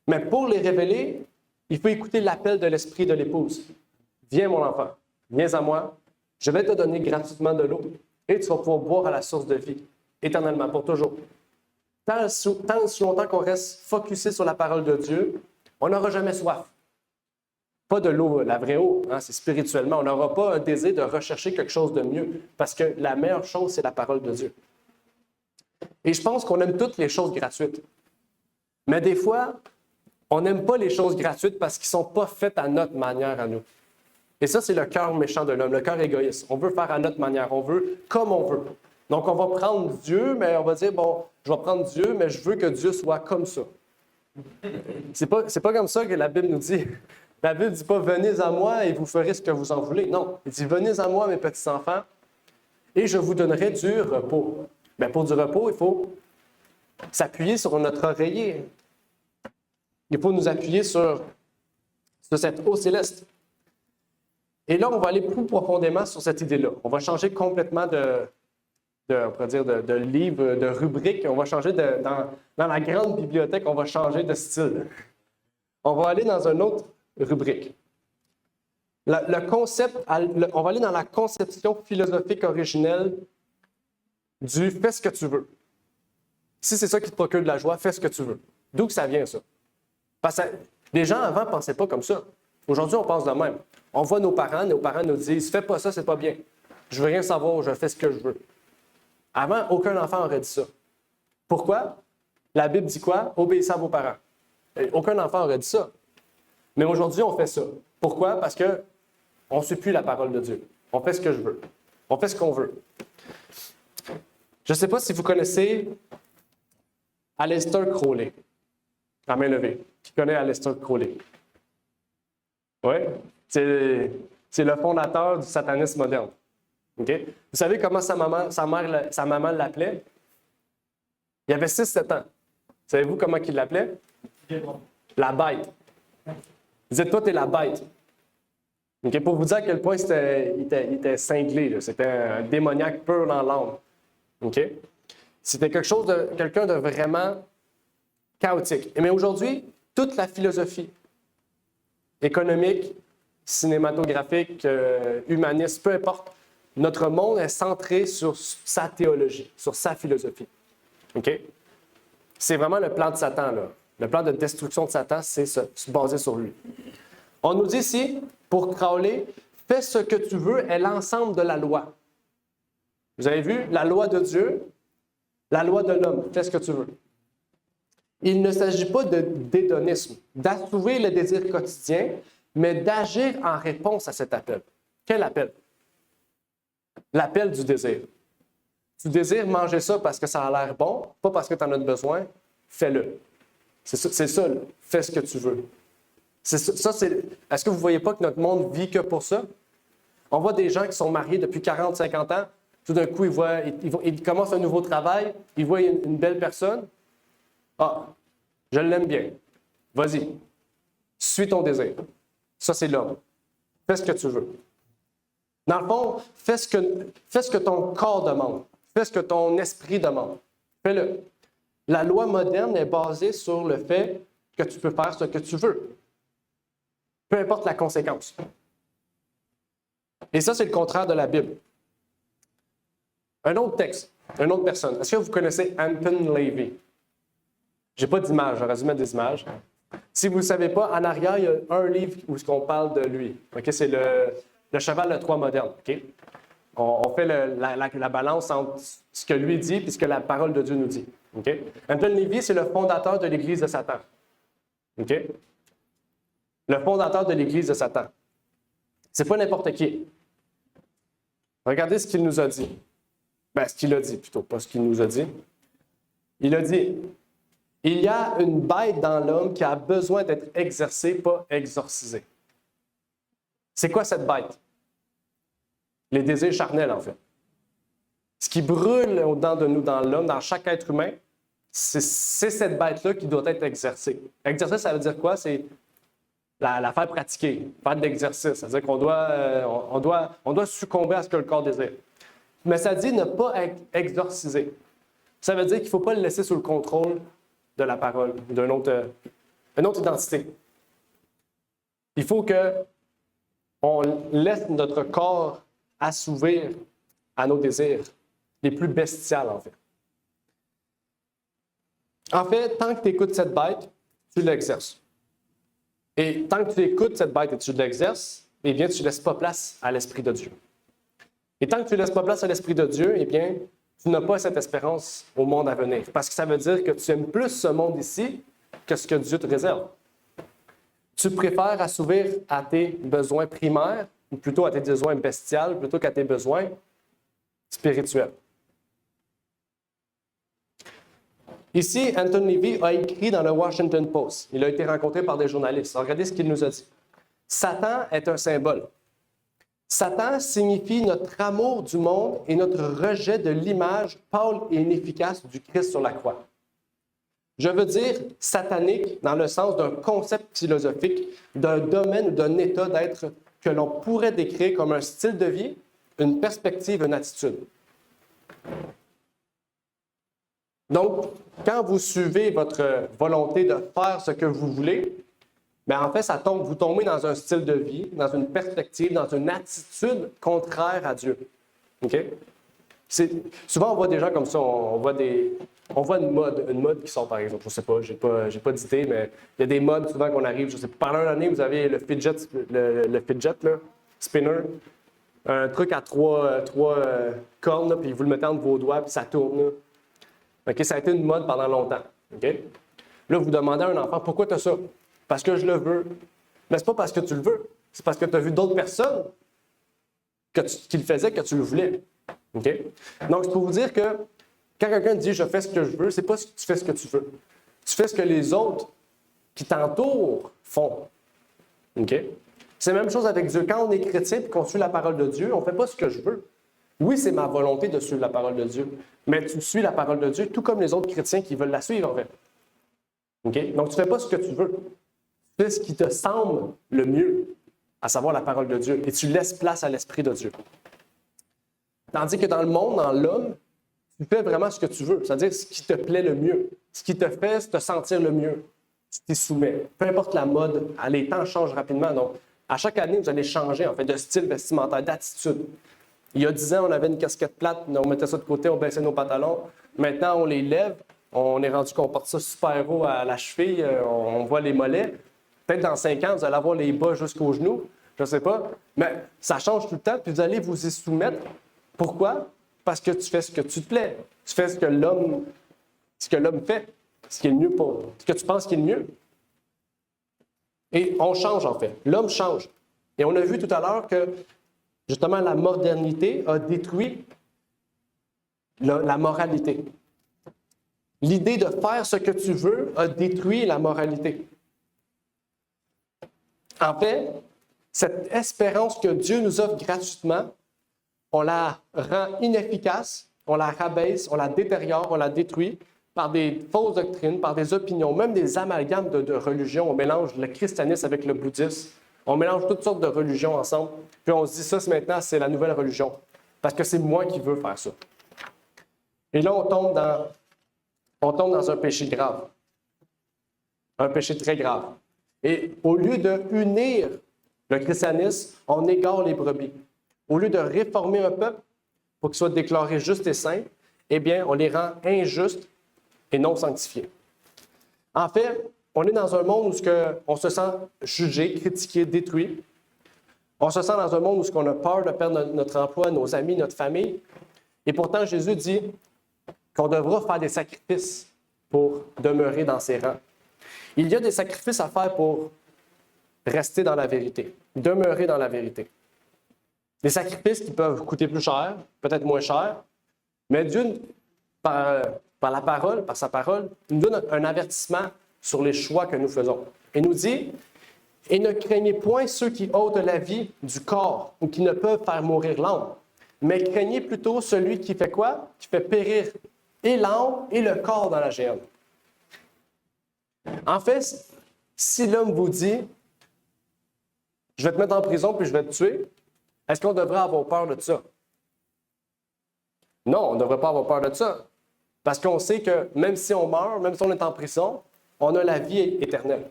Mais pour les révéler, il faut écouter l'appel de l'esprit de l'épouse. Viens, mon enfant, viens à moi. Je vais te donner gratuitement de l'eau et tu vas pouvoir boire à la source de vie, éternellement, pour toujours. Tant si longtemps qu'on reste focusé sur la parole de Dieu, on n'aura jamais soif. Pas de l'eau, la vraie eau, hein, c'est spirituellement. On n'aura pas un désir de rechercher quelque chose de mieux parce que la meilleure chose, c'est la parole de Dieu. Et je pense qu'on aime toutes les choses gratuites. Mais des fois, on n'aime pas les choses gratuites parce qu'elles ne sont pas faites à notre manière à nous. Et ça, c'est le cœur méchant de l'homme, le cœur égoïste. On veut faire à notre manière, on veut comme on veut. Donc, on va prendre Dieu, mais on va dire, bon, je vais prendre Dieu, mais je veux que Dieu soit comme ça. C'est pas comme ça que la Bible nous dit. La Bible ne dit pas, venez à moi et vous ferez ce que vous en voulez. Non, il dit, venez à moi, mes petits enfants, et je vous donnerai du repos. Bien, pour du repos, il faut s'appuyer sur notre oreiller. Il faut nous appuyer sur cette eau céleste. Et là, on va aller plus profondément sur cette idée-là. On va changer complètement on pourrait dire de livre, de rubrique. On va changer dans la grande bibliothèque, on va changer de style. On va aller dans une autre rubrique. Le concept, on va aller dans la conception philosophique originelle du « fais ce que tu veux ». Si c'est ça qui te procure de la joie, fais ce que tu veux. D'où que ça vient, ça? Parce que les gens avant ne pensaient pas comme ça. Aujourd'hui, on pense de même. On voit nos parents nous disent « fais pas ça, c'est pas bien. Je veux rien savoir, je fais ce que je veux ». Avant, aucun enfant n'aurait dit ça. Pourquoi? La Bible dit quoi? Obéissez à vos parents. Et aucun enfant n'aurait dit ça. Mais aujourd'hui, on fait ça. Pourquoi? Parce qu'on ne suit plus la parole de Dieu. On fait ce que je veux. On fait ce qu'on veut. Je ne sais pas si vous connaissez Aleister Crowley. À main levée. Qui connaît Aleister Crowley? Oui? C'est le fondateur du satanisme moderne. Okay? Vous savez comment sa maman l'appelait? Il avait 6-7 ans. Savez-vous comment il l'appelait? La bête. Il disait, toi, t'es la bête. Okay? Pour vous dire à quel point il était cinglé, là. C'était un démoniaque pur dans l'âme. Okay? C'était quelqu'un de vraiment chaotique. Mais aujourd'hui, toute la philosophie économique, cinématographique, humaniste, peu importe, notre monde est centré sur sa théologie, sur sa philosophie. OK? C'est vraiment le plan de Satan, là. Le plan de destruction de Satan, c'est se baser sur lui. On nous dit ici, pour Crowley, fais ce que tu veux est l'ensemble de la loi. Vous avez vu? La loi de Dieu, la loi de l'homme. Fais ce que tu veux. Il ne s'agit pas d'hédonisme, d'assouvir le désir quotidien, mais d'agir en réponse à cet appel. Quel appel? L'appel du désir. Tu désires manger ça parce que ça a l'air bon, pas parce que tu en as besoin, fais-le. C'est ça, là. Fais ce que tu veux. Est-ce que vous ne voyez pas que notre monde vit que pour ça? On voit des gens qui sont mariés depuis 40, 50 ans, tout d'un coup, ils commencent un nouveau travail, ils voient une belle personne. Ah, je l'aime bien. Vas-y, suis ton désir. Ça, c'est l'homme. Fais ce que tu veux. Dans le fond, fais ce que ton corps demande. Fais ce que ton esprit demande. Fais-le. La loi moderne est basée sur le fait que tu peux faire ce que tu veux. Peu importe la conséquence. Et ça, c'est le contraire de la Bible. Un autre texte, une autre personne. Est-ce que vous connaissez Anton LaVey? Je n'ai pas d'image, j'aurais dû mettre des images. Si vous ne le savez pas, en arrière, il y a un livre où on parle de lui. Okay? C'est le cheval de Troie moderne. Okay? On fait la balance entre ce que lui dit et ce que la parole de Dieu nous dit. Okay? Anton LaVey, c'est le fondateur de l'Église de Satan. Okay? Le fondateur de l'Église de Satan. C'est pas n'importe qui. Regardez ce qu'il nous a dit. Ben, ce qu'il a dit plutôt, pas ce qu'il nous a dit. Il a dit, il y a une bête dans l'homme qui a besoin d'être exercée, pas exorcisée. C'est quoi cette bête? Les désirs charnels, en fait. Ce qui brûle au-dedans de nous, dans l'homme, dans chaque être humain, c'est cette bête-là qui doit être exercée. Exercer, ça veut dire quoi? C'est la faire pratiquer, faire de l'exercice. C'est-à-dire qu'on doit succomber à ce que le corps désire. Mais ça dit ne pas être exorcisé. Ça veut dire qu'il ne faut pas le laisser sous le contrôle de la parole, d'une autre identité. Il faut qu'on laisse notre corps assouvir à nos désirs, les plus bestiales en fait. En fait, tant que tu écoutes cette bête, tu l'exerces. Et tant que tu écoutes cette bête et tu l'exerces, eh bien, tu ne laisses pas place à l'Esprit de Dieu. Et tant que tu ne laisses pas place à l'Esprit de Dieu, eh bien, tu n'as pas cette espérance au monde à venir. Parce que ça veut dire que tu aimes plus ce monde ici que ce que Dieu te réserve. Tu préfères assouvir à tes besoins primaires, ou plutôt à tes besoins bestials, plutôt qu'à tes besoins spirituels. Ici, Anton LaVey a écrit dans le Washington Post. Il a été rencontré par des journalistes. Regardez ce qu'il nous a dit. Satan est un symbole. Satan signifie notre amour du monde et notre rejet de l'image pâle et inefficace du Christ sur la croix. Je veux dire satanique dans le sens d'un concept philosophique, d'un domaine ou d'un état d'être que l'on pourrait décrire comme un style de vie, une perspective, une attitude. Donc, quand vous suivez votre volonté de faire ce que vous voulez, bien, en fait, vous tombez dans un style de vie, dans une perspective, dans une attitude contraire à Dieu. OK? Souvent, on voit des gens comme ça, on voit une mode qui sort, par exemple. Je ne sais pas, j'ai pas d'idée, mais il y a des modes souvent qu'on arrive, je sais pas, pendant l'année, vous avez le fidget, le fidget là, spinner, un truc à trois cornes, là, puis vous le mettez entre vos doigts, puis ça tourne. Là. OK? Ça a été une mode pendant longtemps. OK? Là, vous demandez à un enfant, pourquoi tu as ça? Parce que je le veux. Mais ce n'est pas parce que tu le veux, c'est parce que tu as vu d'autres personnes qui le faisaient que tu le voulais. Okay? Donc, c'est pour vous dire que quand quelqu'un dit « je fais ce que je veux », c'est pas que tu fais ce que tu veux. Tu fais ce que les autres qui t'entourent font. Okay? C'est la même chose avec Dieu. Quand on est chrétien et qu'on suit la parole de Dieu, on ne fait pas ce que je veux. Oui, c'est ma volonté de suivre la parole de Dieu, mais tu suis la parole de Dieu tout comme les autres chrétiens qui veulent la suivre, en fait. Okay? Donc, tu ne fais pas ce que tu veux. Tu fais ce qui te semble le mieux, à savoir la parole de Dieu, et tu laisses place à l'Esprit de Dieu. Tandis que dans le monde, dans l'homme, tu fais vraiment ce que tu veux, c'est-à-dire ce qui te plaît le mieux, ce qui te fait te sentir le mieux. Tu t'y soumets. Peu importe la mode, les temps changent rapidement. Donc, à chaque année, vous allez changer en fait, de style vestimentaire, d'attitude. Il y a 10 ans, on avait une casquette plate, on mettait ça de côté, on baissait nos pantalons. Maintenant, on les lève, on est rendu qu'on porte ça super haut à la cheville, on voit les mollets. Peut-être dans 5 ans, vous allez avoir les bas jusqu'aux genoux, je ne sais pas. Mais ça change tout le temps, puis vous allez vous y soumettre. Pourquoi? Parce que tu fais ce que tu te plais. Tu fais ce que l'homme fait, ce qui est le mieux pour ce que tu penses qui est le mieux. Et on change, en fait. L'homme change. Et on a vu tout à l'heure que, justement, la modernité a détruit la moralité. L'idée de faire ce que tu veux a détruit la moralité. En fait, cette espérance que Dieu nous offre gratuitement, on la rend inefficace, on la rabaisse, on la détériore, on la détruit par des fausses doctrines, par des opinions, même des amalgames de religion. On mélange le christianisme avec le bouddhisme, On mélange toutes sortes de religions ensemble, puis on se dit ça, maintenant, c'est la nouvelle religion, parce que c'est moi qui veux faire ça. Et là, on tombe dans un péché grave, un péché très grave. Et au lieu de unir le christianisme, on égare les brebis. Au lieu de réformer un peuple pour qu'il soit déclaré juste et saint, eh bien, on les rend injustes et non sanctifiés. En fait, on est dans un monde où on se sent jugé, critiqué, détruit. On se sent dans un monde où on a peur de perdre notre emploi, nos amis, notre famille. Et pourtant, Jésus dit qu'on devra faire des sacrifices pour demeurer dans ses rangs. Il y a des sacrifices à faire pour rester dans la vérité, demeurer dans la vérité. Des sacrifices qui peuvent coûter plus cher, peut-être moins cher, mais Dieu, par sa parole, nous donne un avertissement sur les choix que nous faisons. Il nous dit, « Et ne craignez point ceux qui ôtent la vie du corps ou qui ne peuvent faire mourir l'âme, mais craignez plutôt celui qui fait quoi? Qui fait périr et l'âme et le corps dans la géhenne. » En fait, si l'homme vous dit, « Je vais te mettre en prison puis je vais te tuer », est-ce qu'on devrait avoir peur de ça? Non, on ne devrait pas avoir peur de ça. Parce qu'on sait que même si on meurt, même si on est en prison, on a la vie éternelle.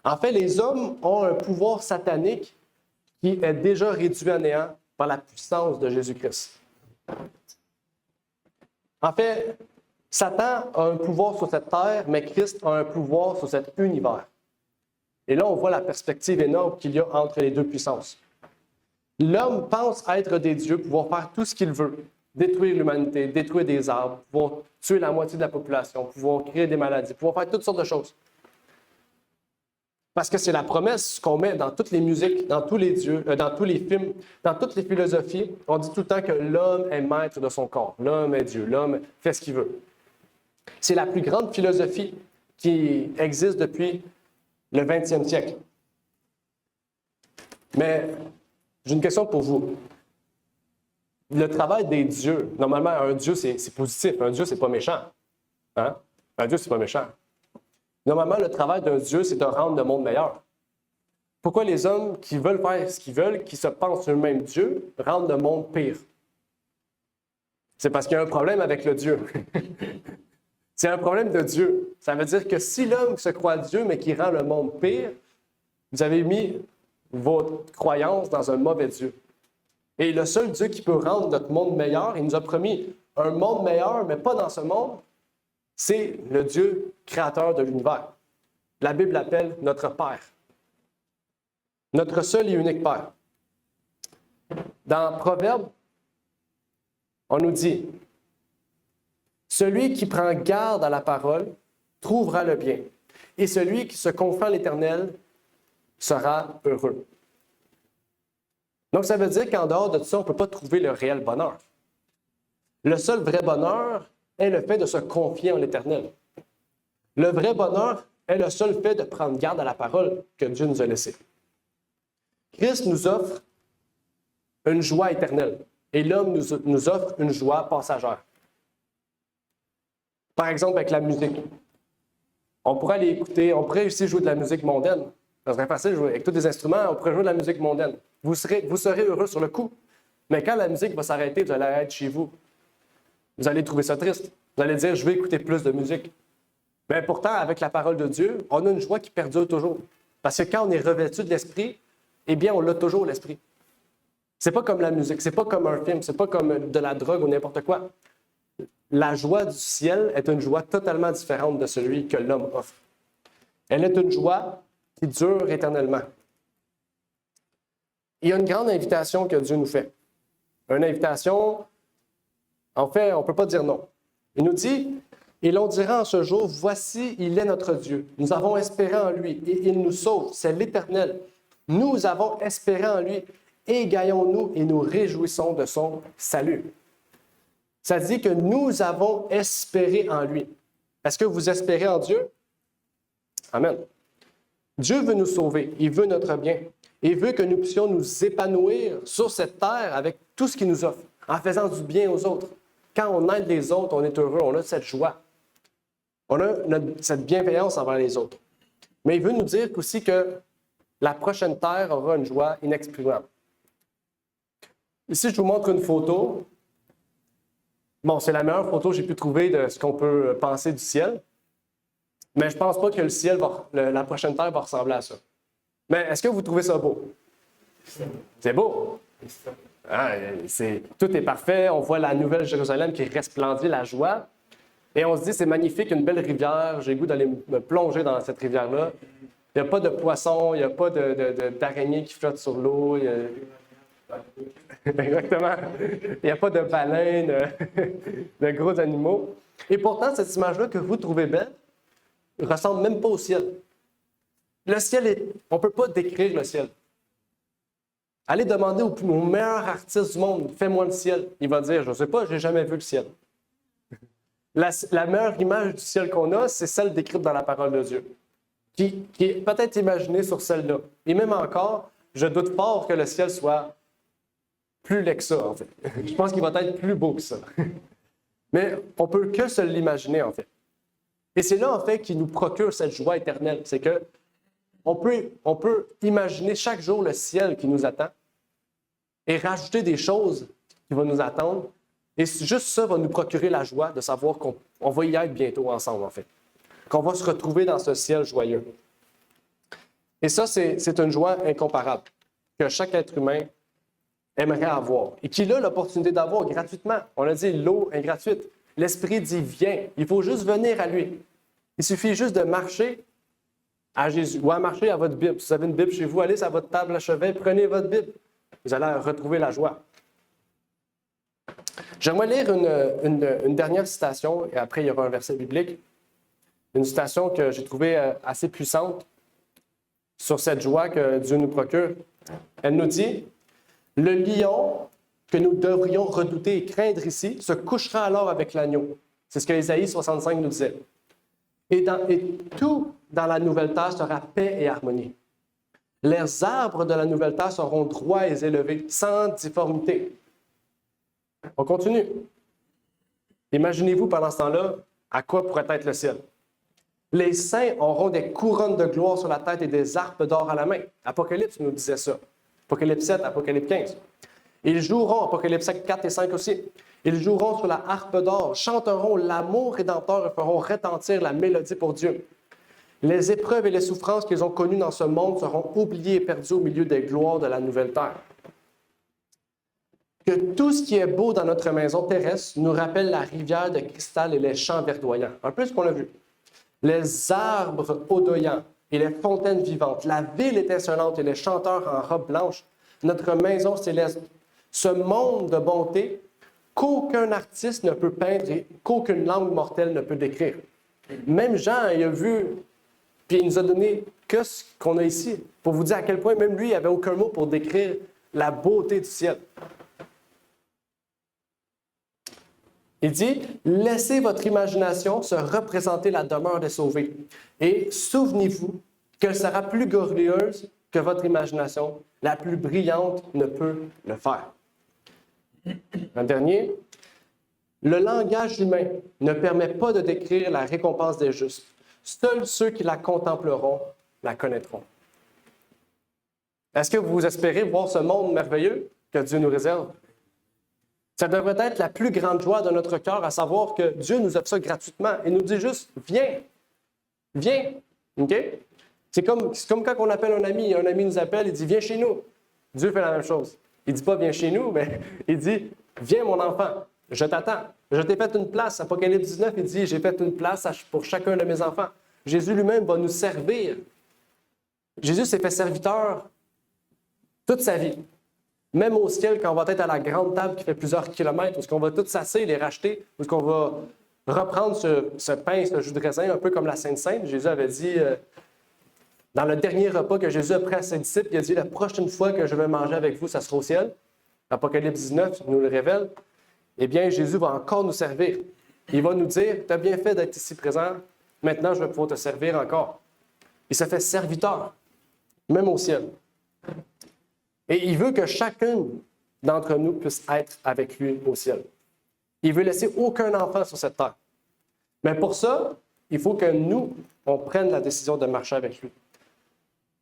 En fait, les hommes ont un pouvoir satanique qui est déjà réduit à néant par la puissance de Jésus-Christ. En fait, Satan a un pouvoir sur cette terre, mais Christ a un pouvoir sur cet univers. Et là, on voit la perspective énorme qu'il y a entre les deux puissances. L'homme pense être des dieux, pouvoir faire tout ce qu'il veut, détruire l'humanité, détruire des arbres, pouvoir tuer la moitié de la population, pouvoir créer des maladies, pouvoir faire toutes sortes de choses. Parce que c'est la promesse qu'on met dans toutes les musiques, dans tous les dieux, dans tous les films, dans toutes les philosophies. On dit tout le temps que l'homme est maître de son corps, l'homme est Dieu, l'homme fait ce qu'il veut. C'est la plus grande philosophie qui existe depuis le 20e siècle. Mais j'ai une question pour vous. Le travail des dieux, normalement, un dieu, c'est positif. Un dieu, c'est pas méchant. Hein? Un dieu, c'est pas méchant. Normalement, le travail d'un dieu, c'est de rendre le monde meilleur. Pourquoi les hommes qui veulent faire ce qu'ils veulent, qui se pensent eux-mêmes dieux, rendent le monde pire? C'est parce qu'il y a un problème avec le Dieu. C'est un problème de Dieu. Ça veut dire que si l'homme se croit Dieu, mais qui rend le monde pire, vous avez mis votre croyance dans un mauvais Dieu. Et le seul Dieu qui peut rendre notre monde meilleur, il nous a promis un monde meilleur, mais pas dans ce monde, c'est le Dieu créateur de l'univers. La Bible l'appelle notre Père. Notre seul et unique Père. Dans Proverbe, on nous dit, « Celui qui prend garde à la parole trouvera le bien, et celui qui se confie à l'Éternel sera heureux. » Donc, ça veut dire qu'en dehors de ça, on ne peut pas trouver le réel bonheur. Le seul vrai bonheur est le fait de se confier en l'Éternel. Le vrai bonheur est le seul fait de prendre garde à la parole que Dieu nous a laissée. Christ nous offre une joie éternelle et l'homme nous offre une joie passagère. Par exemple, avec la musique. On pourrait aller écouter, on pourrait aussi jouer de la musique mondaine. Ça serait facile de jouer avec tous les instruments, on pourrait jouer de la musique mondaine. Vous serez heureux sur le coup. Mais quand la musique va s'arrêter, vous allez être chez vous. Vous allez trouver ça triste. Vous allez dire, je vais écouter plus de musique. Mais pourtant, avec la parole de Dieu, on a une joie qui perdure toujours. Parce que quand on est revêtu de l'Esprit, eh bien, on l'a toujours, l'Esprit. C'est pas comme la musique, c'est pas comme un film, c'est pas comme de la drogue ou n'importe quoi. La joie du ciel est une joie totalement différente de celui que l'homme offre. Elle est une joie qui dure éternellement. Il y a une grande invitation que Dieu nous fait. Une invitation, en fait, on ne peut pas dire non. Il nous dit, « Et l'on dira en ce jour, voici, il est notre Dieu. Nous avons espéré en lui et il nous sauve. C'est l'Éternel. Nous avons espéré en lui. Égaillons-nous et nous réjouissons de son salut. » Ça dit que nous avons espéré en lui. Est-ce que vous espérez en Dieu? Amen. Dieu veut nous sauver. Il veut notre bien. Il veut que nous puissions nous épanouir sur cette terre avec tout ce qu'il nous offre, en faisant du bien aux autres. Quand on aide les autres, on est heureux, on a cette joie. On a cette bienveillance envers les autres. Mais il veut nous dire aussi que la prochaine terre aura une joie inexprimable. Ici, je vous montre une photo. Bon, c'est la meilleure photo que j'ai pu trouver de ce qu'on peut penser du ciel. Mais je ne pense pas que le ciel, la prochaine terre va ressembler à ça. Mais est-ce que vous trouvez ça beau? C'est beau. Ah, tout est parfait. On voit la nouvelle Jérusalem qui resplendit la joie. Et on se dit, c'est magnifique, une belle rivière. J'ai le goût d'aller me plonger dans cette rivière-là. Il n'y a pas de poissons, il n'y a pas d'araignées qui flottent sur l'eau. Exactement. Il n'y a pas de baleines, de gros animaux. Et pourtant, cette image-là que vous trouvez belle ne ressemble même pas au ciel. Le ciel, on ne peut pas décrire le ciel. Allez demander au meilleur artiste du monde, fais-moi le ciel. Il va dire, je ne sais pas, je n'ai jamais vu le ciel. La meilleure image du ciel qu'on a, c'est celle décrite dans la parole de Dieu, qui est peut-être imaginée sur celle-là. Et même encore, je doute fort que le ciel soit plus laid que ça, en fait. Je pense qu'il va être plus beau que ça. Mais on ne peut que se l'imaginer, en fait. Et c'est là, en fait, qui nous procure cette joie éternelle. C'est que on peut imaginer chaque jour le ciel qui nous attend et rajouter des choses qui vont nous attendre. Et juste ça va nous procurer la joie de savoir qu'on va y être bientôt ensemble, en fait. Qu'on va se retrouver dans ce ciel joyeux. Et ça, c'est une joie incomparable que chaque être humain aimerait avoir et qu'il a l'opportunité d'avoir gratuitement. On a dit, l'eau est gratuite. L'Esprit dit, viens. Il faut juste venir à lui. Il suffit juste de marcher à Jésus ou à marcher à votre Bible. Si vous avez une Bible chez vous, allez à votre table à chevet, prenez votre Bible. Vous allez retrouver la joie. J'aimerais lire une dernière citation et après il y aura un verset biblique. Une citation que j'ai trouvée assez puissante sur cette joie que Dieu nous procure. Elle nous dit, « Le lion que nous devrions redouter et craindre ici se couchera alors avec l'agneau. » C'est ce que Ésaïe 65 nous disait. Et tout dans la nouvelle terre sera paix et harmonie. Les arbres de la nouvelle terre seront droits et élevés, sans difformité. On continue. Imaginez-vous pendant ce temps-là, à quoi pourrait être le ciel. Les saints auront des couronnes de gloire sur la tête et des harpes d'or à la main. Apocalypse nous disait ça. Apocalypse 7, Apocalypse 15. Ils joueront, Apocalypse 4 et 5 aussi, ils joueront sur la harpe d'or, chanteront l'amour rédempteur et feront retentir la mélodie pour Dieu. Les épreuves et les souffrances qu'ils ont connues dans ce monde seront oubliées et perdues au milieu des gloires de la nouvelle terre. Que tout ce qui est beau dans notre maison terrestre nous rappelle la rivière de cristal et les champs verdoyants. Un peu ce qu'on a vu. Les arbres odoyants et les fontaines vivantes, la ville étincelante et les chanteurs en robe blanche, notre maison céleste, ce monde de bonté qu'aucun artiste ne peut peindre et qu'aucune langue mortelle ne peut décrire. Même Jean, il a vu, puis il nous a donné que ce qu'on a ici, pour vous dire à quel point même lui, il n'avait aucun mot pour décrire la beauté du ciel. Il dit, laissez votre imagination se représenter la demeure des sauvés et souvenez-vous qu'elle sera plus glorieuse que votre imagination, la plus brillante ne peut le faire. Un dernier, le langage humain ne permet pas de décrire la récompense des justes. Seuls ceux qui la contempleront la connaîtront. Est-ce que vous espérez voir ce monde merveilleux que Dieu nous réserve? Ça devrait être la plus grande joie de notre cœur, à savoir que Dieu nous offre ça gratuitement et nous dit juste, viens, viens, OK? C'est comme quand on appelle un ami nous appelle, il dit, viens chez nous. Dieu fait la même chose. Il ne dit pas, viens chez nous, mais il dit, viens mon enfant, je t'attends. Je t'ai fait une place. Apocalypse 19, il dit, j'ai fait une place pour chacun de mes enfants. Jésus lui-même va nous servir. Jésus s'est fait serviteur toute sa vie. Même au ciel, quand on va être à la grande table qui fait plusieurs kilomètres, où est-ce qu'on va tout s'asseoir, les racheter, où est-ce qu'on va reprendre ce pain, ce jus de raisin, un peu comme la Sainte Sainte. Jésus avait dit, dans le dernier repas que Jésus a pris à ses disciples, il a dit, la prochaine fois que je vais manger avec vous, ça sera au ciel. L'Apocalypse 19 nous le révèle. Eh bien, Jésus va encore nous servir. Il va nous dire, tu as bien fait d'être ici présent, maintenant je vais pouvoir te servir encore. Il se fait serviteur, même au ciel. Et il veut que chacun d'entre nous puisse être avec lui au ciel. Il veut laisser aucun enfant sur cette terre. Mais pour ça, il faut que nous, on prenne la décision de marcher avec lui.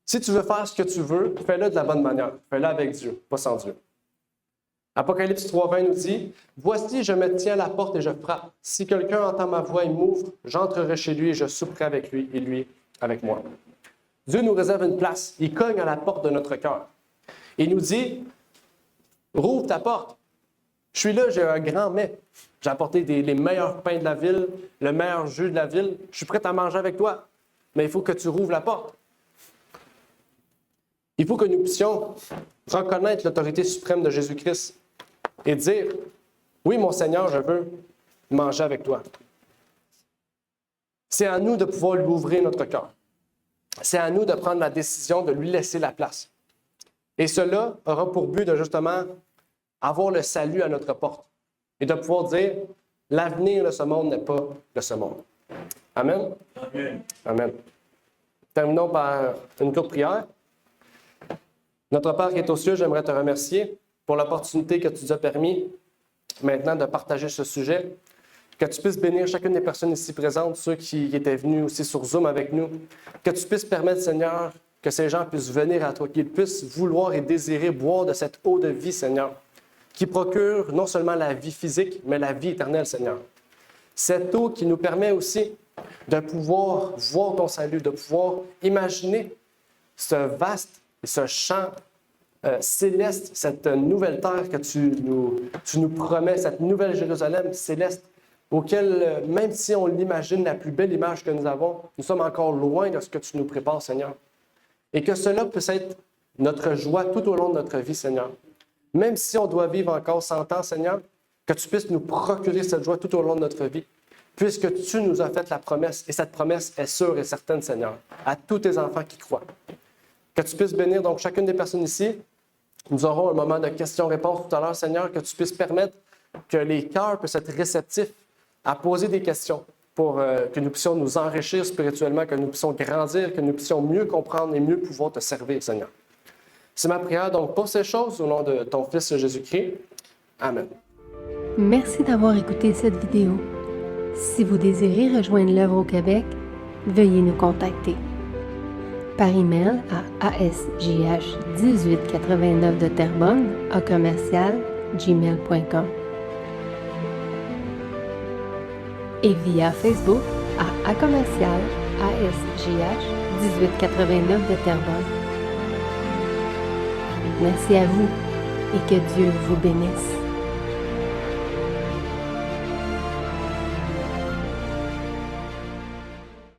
Si tu veux faire ce que tu veux, fais-le de la bonne manière. Fais-le avec Dieu, pas sans Dieu. Apocalypse 3,20 nous dit « Voici, je me tiens à la porte et je frappe. Si quelqu'un entend ma voix et m'ouvre, j'entrerai chez lui et je souperai avec lui et lui avec moi. » Dieu nous réserve une place. Il cogne à la porte de notre cœur. Il nous dit « Rouvre ta porte. Je suis là, j'ai un grand mets. J'ai apporté les meilleurs pains de la ville, le meilleur jus de la ville. Je suis prêt à manger avec toi. Mais il faut que tu rouvres la porte. » Il faut que nous puissions reconnaître l'autorité suprême de Jésus-Christ et dire « Oui, mon Seigneur, je veux manger avec toi. » C'est à nous de pouvoir lui ouvrir notre cœur. C'est à nous de prendre la décision de lui laisser la place. Et cela aura pour but de justement avoir le salut à notre porte et de pouvoir dire « L'avenir de ce monde n'est pas de ce monde. » Amen? Amen. Amen. Terminons par une courte prière. Notre Père qui est aux cieux, j'aimerais te remercier pour l'opportunité que tu nous as permis maintenant de partager ce sujet. Que tu puisses bénir chacune des personnes ici présentes, ceux qui étaient venus aussi sur Zoom avec nous. Que tu puisses permettre, Seigneur, que ces gens puissent venir à toi, qu'ils puissent vouloir et désirer boire de cette eau de vie, Seigneur, qui procure non seulement la vie physique, mais la vie éternelle, Seigneur. Cette eau qui nous permet aussi de pouvoir voir ton salut, de pouvoir imaginer ce vaste et ce champ céleste, cette nouvelle terre que tu nous promets, cette nouvelle Jérusalem céleste, auquel, même si on l'imagine la plus belle image que nous avons, nous sommes encore loin de ce que tu nous prépares, Seigneur. Et que cela puisse être notre joie tout au long de notre vie, Seigneur. Même si on doit vivre encore 100 ans, Seigneur, que tu puisses nous procurer cette joie tout au long de notre vie, puisque tu nous as fait la promesse, et cette promesse est sûre et certaine, Seigneur, à tous tes enfants qui croient. Que tu puisses bénir donc chacune des personnes ici. Nous aurons un moment de questions-réponses tout à l'heure, Seigneur, que tu puisses permettre que les cœurs puissent être réceptifs à poser des questions pour que nous puissions nous enrichir spirituellement, que nous puissions grandir, que nous puissions mieux comprendre et mieux pouvoir te servir, Seigneur. C'est ma prière donc pour ces choses au nom de ton Fils Jésus-Christ. Amen. Merci d'avoir écouté cette vidéo. Si vous désirez rejoindre l'œuvre au Québec, veuillez nous contacter par email à asjh1889 de Terrebonne @gmail.com et via Facebook à commercial asjh1889 de Terrebonne. Merci à vous et que Dieu vous bénisse.